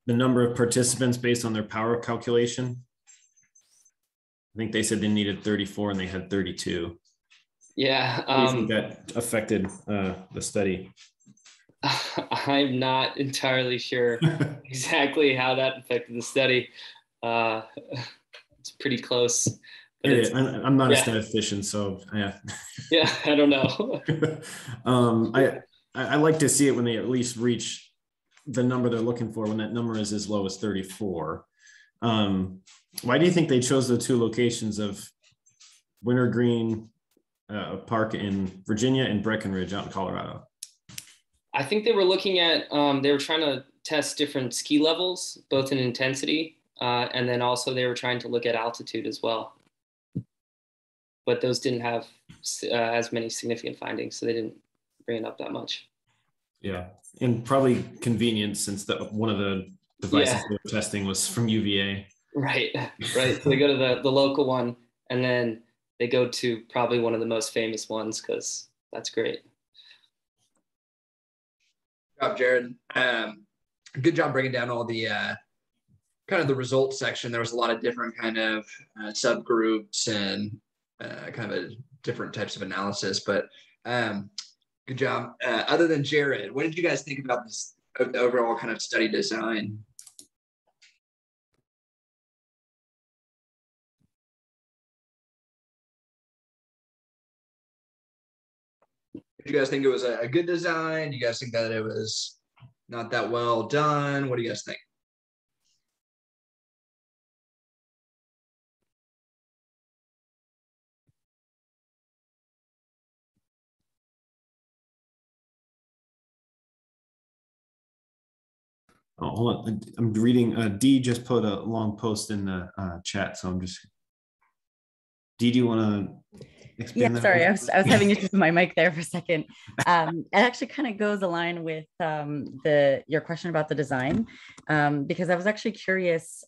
number of participants based on their power calculation? I think they said they needed 34 and they had 32. Yeah. How do you think that affected the study? I'm not entirely sure exactly how that affected the study. It's pretty close. But I'm not a statistician, so yeah. Yeah, I don't know. I like to see it when they at least reach the number they're looking for, when that number is as low as 34. Why do you think they chose the two locations of Wintergreen Park in Virginia and Breckenridge out in Colorado? I think they were looking at, they were trying to test different ski levels, both in intensity, and then also they were trying to look at altitude as well. But those didn't have as many significant findings, so they didn't bring it up that much. Yeah, and probably convenience, since one of the devices they were testing was from UVA. Right. So they go to the local one, and then they go to probably one of the most famous ones, because that's great. Good job, Jared. Good job breaking down all the kind of the results section. There was a lot of different kind of subgroups and kind of different types of analysis, but good job. Other than Jared, what did you guys think about this overall kind of study design? Did you guys think it was a good design? Do you guys think that it was not that well done? What do you guys think? Oh, hold on. I'm reading. Dee just put a long post in the chat, so I'm just. Dee, do you want to expand that? Sorry, I was having issues with my mic there for a second. It actually kind of goes aligned with your question about the design, because I was actually curious,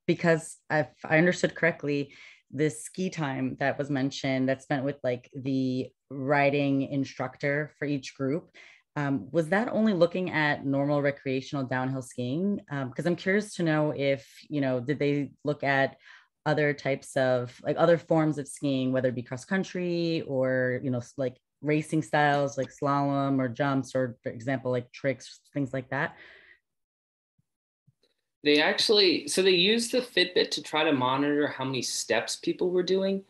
because if I understood correctly, the ski time that was mentioned that spent with like the riding instructor for each group, was that only looking at normal recreational downhill skiing? Because I'm curious to know if, did they look at other types of, like other forms of skiing, whether it be cross country or, like racing styles like slalom or jumps, or for example, like tricks, things like that? They used the Fitbit to try to monitor how many steps people were doing,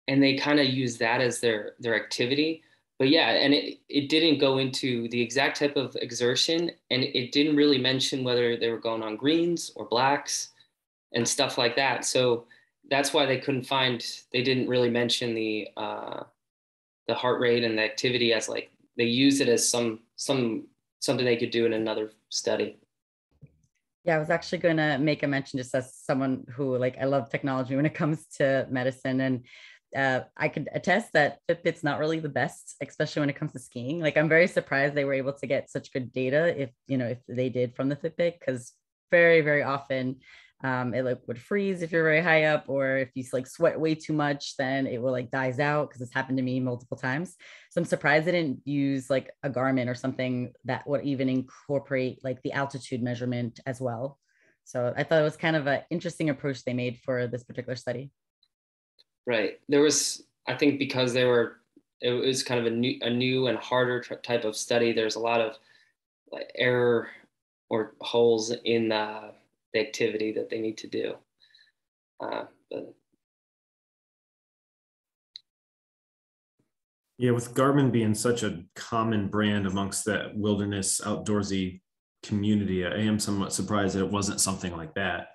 and they kind of used that as their activity. But yeah, and it didn't go into the exact type of exertion, and it didn't really mention whether they were going on greens or blacks and stuff like that. So that's why they didn't really mention the heart rate and the activity as, like, they used it as something they could do in another study. Yeah, I was actually going to make a mention, just as someone who, like, I love technology when it comes to medicine, and I could attest that Fitbit's not really the best, especially when it comes to skiing. Like, I'm very surprised they were able to get such good data if they did from the Fitbit, because very, very often it would freeze if you're very high up, or if you like sweat way too much, then it will like dies out, because it's happened to me multiple times. So I'm surprised they didn't use like a Garmin or something that would even incorporate like the altitude measurement as well. So I thought it was kind of an interesting approach they made for this particular study. Right. There was, I think, because it was kind of a new and harder type of study. There's a lot of like error or holes in the activity that they need to do. But yeah, with Garmin being such a common brand amongst that wilderness outdoorsy community, I am somewhat surprised that it wasn't something like that.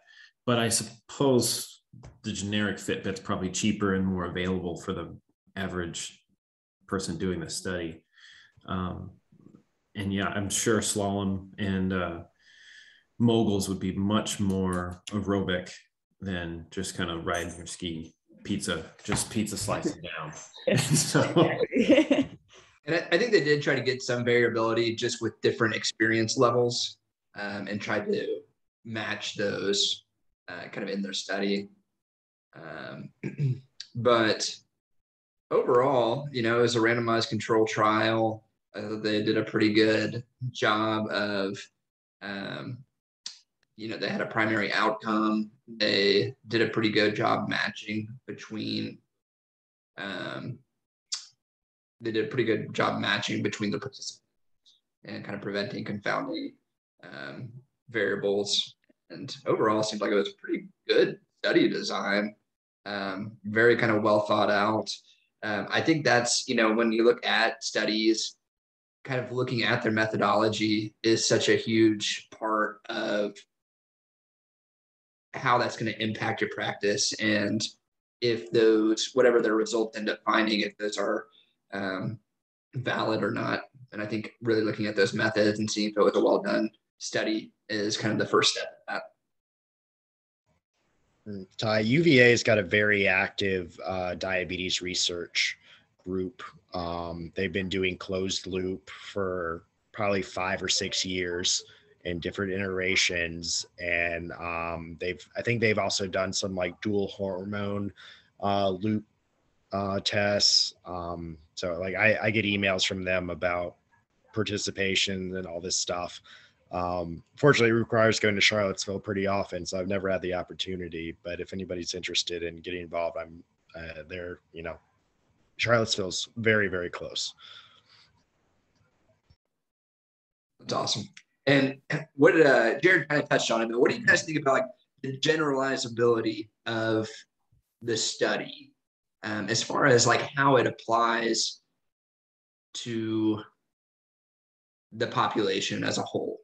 But I suppose the generic Fitbit's probably cheaper and more available for the average person doing the study. And yeah, I'm sure slalom and moguls would be much more aerobic than just kind of riding your ski pizza slicing down. So, and I think they did try to get some variability just with different experience levels, and tried to match those kind of in their study. But overall, it was a randomized control trial. They did a pretty good job of, they had a primary outcome. They did a pretty good job matching between, the participants and kind of preventing confounding variables. And overall, it seemed like it was a pretty good study design, very kind of well thought out. I think that's, when you look at studies, kind of looking at their methodology is such a huge part of how that's going to impact your practice. And if those, whatever their results end up finding, if those are valid or not. And I think really looking at those methods and seeing if it was a well done study is kind of the first step of that. Ty, UVA's got a very active diabetes research group. They've been doing closed loop for probably 5 or 6 years in different iterations. And I think they've also done some like dual hormone loop tests. So like I get emails from them about participation and all this stuff. Fortunately, it requires going to Charlottesville pretty often, so I've never had the opportunity. But if anybody's interested in getting involved, I'm there. Charlottesville's very, very close. That's awesome. And what Jared kind of touched on it, but what do you guys think about like the generalizability of the study, as far as like how it applies to the population as a whole?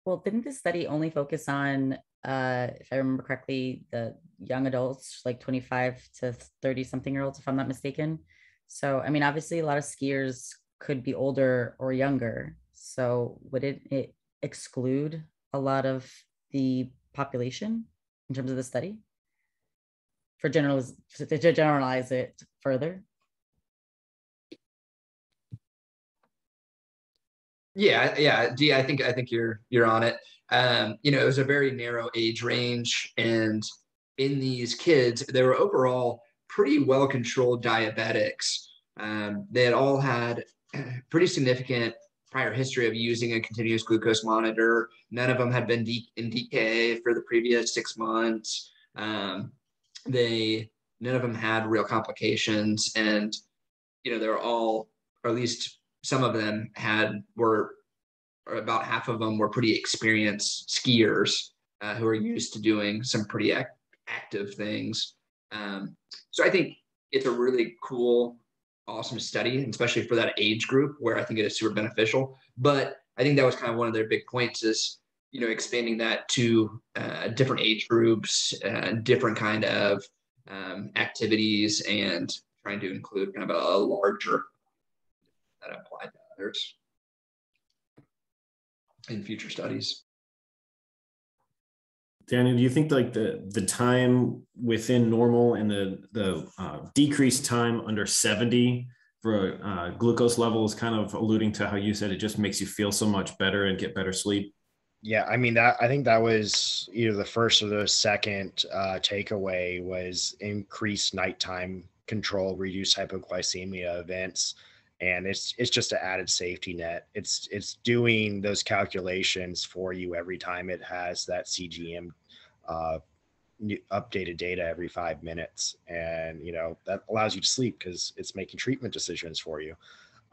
Well, didn't this study only focus on, if I remember correctly, the young adults, like 25 to 30 something year olds, if I'm not mistaken? So, I mean, obviously a lot of skiers could be older or younger. So would it exclude a lot of the population in terms of the study to generalize it further? Yeah, Dee, I think you're on it. It was a very narrow age range, and in these kids, they were overall pretty well controlled diabetics. They had all had pretty significant prior history of using a continuous glucose monitor. None of them had been in DKA for the previous 6 months. None of them had real complications, and they were all, or at least some of them or about half of them were pretty experienced skiers who are used to doing some pretty active things. So I think it's a really cool, awesome study, especially for that age group where I think it is super beneficial. But I think that was kind of one of their big points is, expanding that to different age groups, different kind of activities, and trying to include kind of a larger that apply to others in future studies. Daniel, do you think like the time within normal and the decreased time under 70 for glucose level is kind of alluding to how you said it just makes you feel so much better and get better sleep? Yeah, I mean, I think that was either the first or the second takeaway was increased nighttime control, reduced hypoglycemia events. and it's just an added safety net. It's doing those calculations for you every time it has that CGM updated data every 5 minutes, and that allows you to sleep because it's making treatment decisions for you.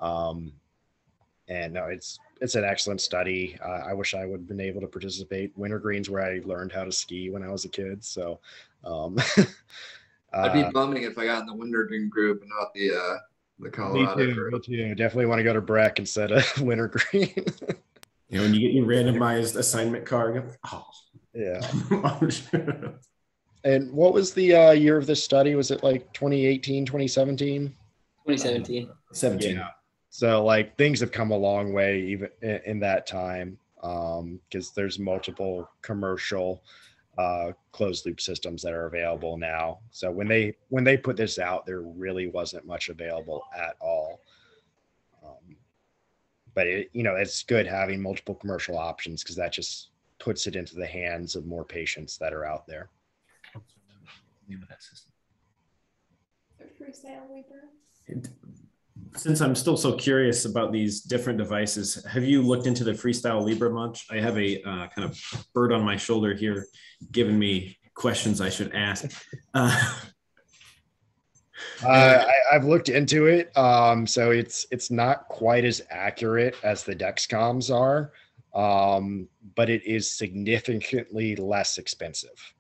And no, it's an excellent study. I wish I would have been able to participate. Wintergreen's where I learned how to ski when I was a kid. So I'd be bumming if I got in the Wintergreen group and not the Colorado group. Me too. Definitely want to go to Breck instead of Wintergreen. When you get your randomized assignment card. Oh. Yeah. And what was the year of this study? Was it like 2018, 2017? 2017. 17. Yeah. So like things have come a long way even in that time, because there's multiple commercial closed loop systems that are available now. So when they put this out, there really wasn't much available at all. But it's good having multiple commercial options, because that just puts it into the hands of more patients that are out there. Since I'm still so curious about these different devices, have you looked into the Freestyle Libre much? I have a kind of bird on my shoulder here giving me questions I should ask. I've looked into it. So it's not quite as accurate as the Dexcoms are, but it is significantly less expensive.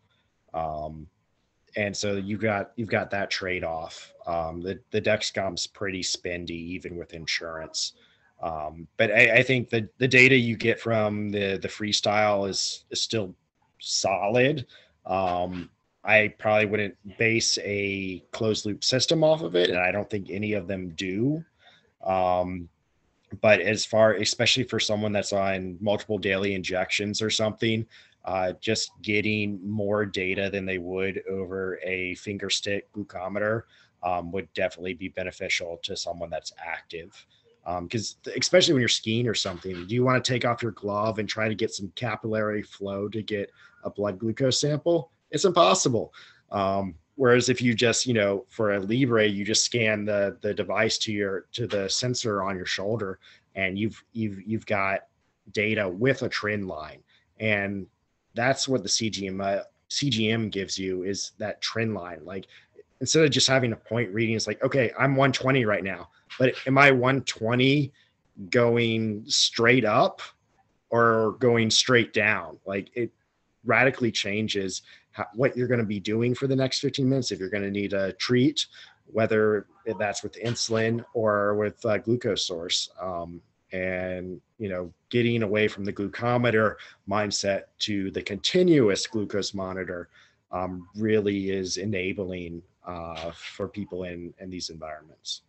And so you've got that trade-off. The Dexcom's pretty spendy, even with insurance. But I think the data you get from the Freestyle is still solid. I probably wouldn't base a closed loop system off of it, and I don't think any of them do. But especially for someone that's on multiple daily injections or something, just getting more data than they would over a finger stick glucometer would definitely be beneficial to someone that's active. Because especially when you're skiing or something, do you want to take off your glove and try to get some capillary flow to get a blood glucose sample? It's impossible. Whereas if you just, for a Libre, you just scan the device to the sensor on your shoulder, and you've got data with a trend line. And that's what the CGM gives you, is that trend line. Like, instead of just having a point reading, it's like, okay, I'm 120 right now, but am I 120 going straight up or going straight down? Like, it radically changes what you're going to be doing for the next 15 minutes. If you're going to need a treat, whether that's with insulin or with glucose source. And getting away from the glucometer mindset to the continuous glucose monitor really is enabling for people in these environments.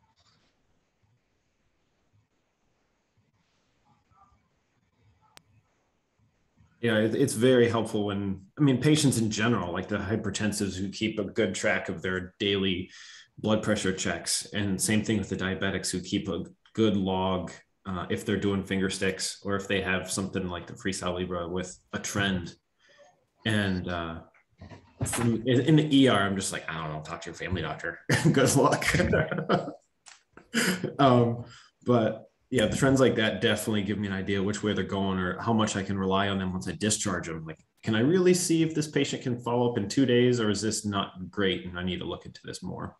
Yeah, it's very helpful when, patients in general, like the hypertensives who keep a good track of their daily blood pressure checks, and same thing with the diabetics who keep a good log if they're doing finger sticks, or if they have something like the Freestyle Libre with a trend. And in the ER, I'm just like, I don't know, talk to your family doctor. Good luck. But yeah, the trends like that definitely give me an idea which way they're going, or how much I can rely on them once I discharge them. Like, can I really see if this patient can follow up in 2 days, or is this not great and I need to look into this more?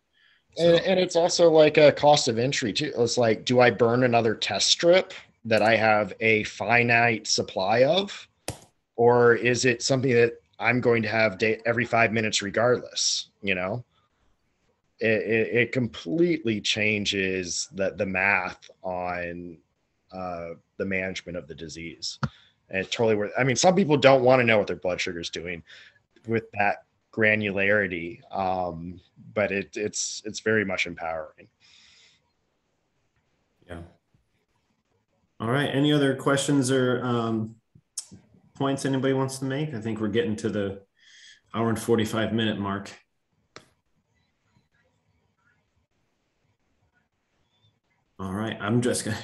So. And it's also like a cost of entry too. It's like, do I burn another test strip that I have a finite supply of, or is it something that I'm going to have every 5 minutes regardless? It completely changes the math on the management of the disease. And it's totally worth. Some people don't want to know what their blood sugar is doing with that granularity, but it's very much empowering. Yeah. All right. Any other questions or points anybody wants to make? I think we're getting to the 1 hour and 45-minute mark. All right, I'm just gonna.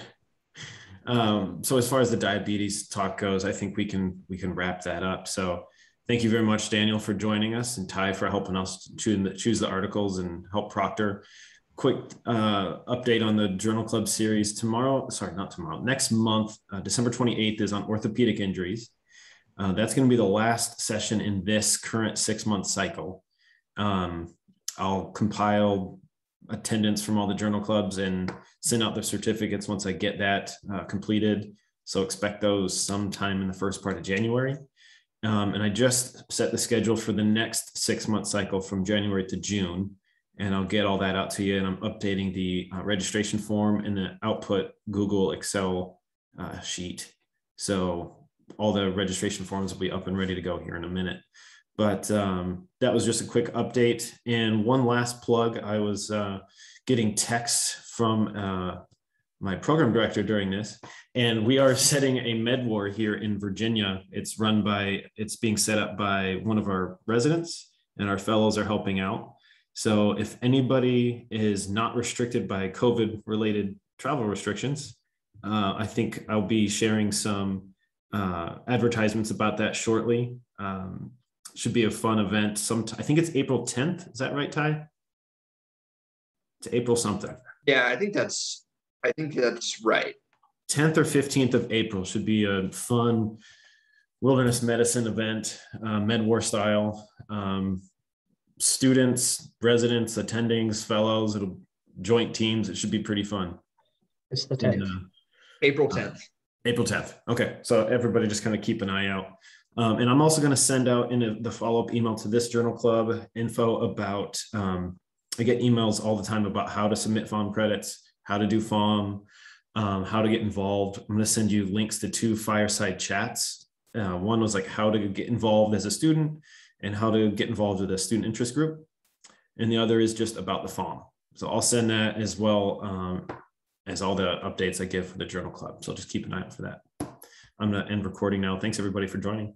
So as far as the diabetes talk goes, I think we can wrap that up. So thank you very much, Daniel, for joining us, and Ty for helping us choose the articles and help proctor. quick update on the Journal Club series. Next month, December 28th is on orthopedic injuries. That's going to be the last session in this current 6-month cycle. I'll compile attendance from all the journal clubs and send out the certificates once I get that completed. So expect those sometime in the first part of January. And I just set the schedule for the next 6-month cycle from January to June. And I'll get all that out to you. And I'm updating the registration form and the output Google Excel sheet. So all the registration forms will be up and ready to go here in a minute. But that was just a quick update. And one last plug, I was getting texts from my program director during this, and we are setting a med war here in Virginia. It's being set up by one of our residents, and our fellows are helping out. So if anybody is not restricted by COVID-related travel restrictions, I think I'll be sharing some advertisements about that shortly. Should be a fun event. I think it's April 10th. Is that right, Ty? It's April something. Yeah, I think that's right. 10th or 15th of April should be a fun wilderness medicine event, MedWar style. Students, residents, attendings, fellows, it'll joint teams. It should be pretty fun. It's the 10th. April 10th. April 10th. Okay. So everybody just kind of keep an eye out. And I'm also going to send out in the follow-up email to this journal club info about, I get emails all the time about how to submit FOM credits, how to do FOM, how to get involved. I'm going to send you links to 2 fireside chats. One was like how to get involved as a student and how to get involved with a student interest group. And the other is just about the FOM. So I'll send that as well as all the updates I give for the journal club. So just keep an eye out for that. I'm going to end recording now. Thanks everybody for joining.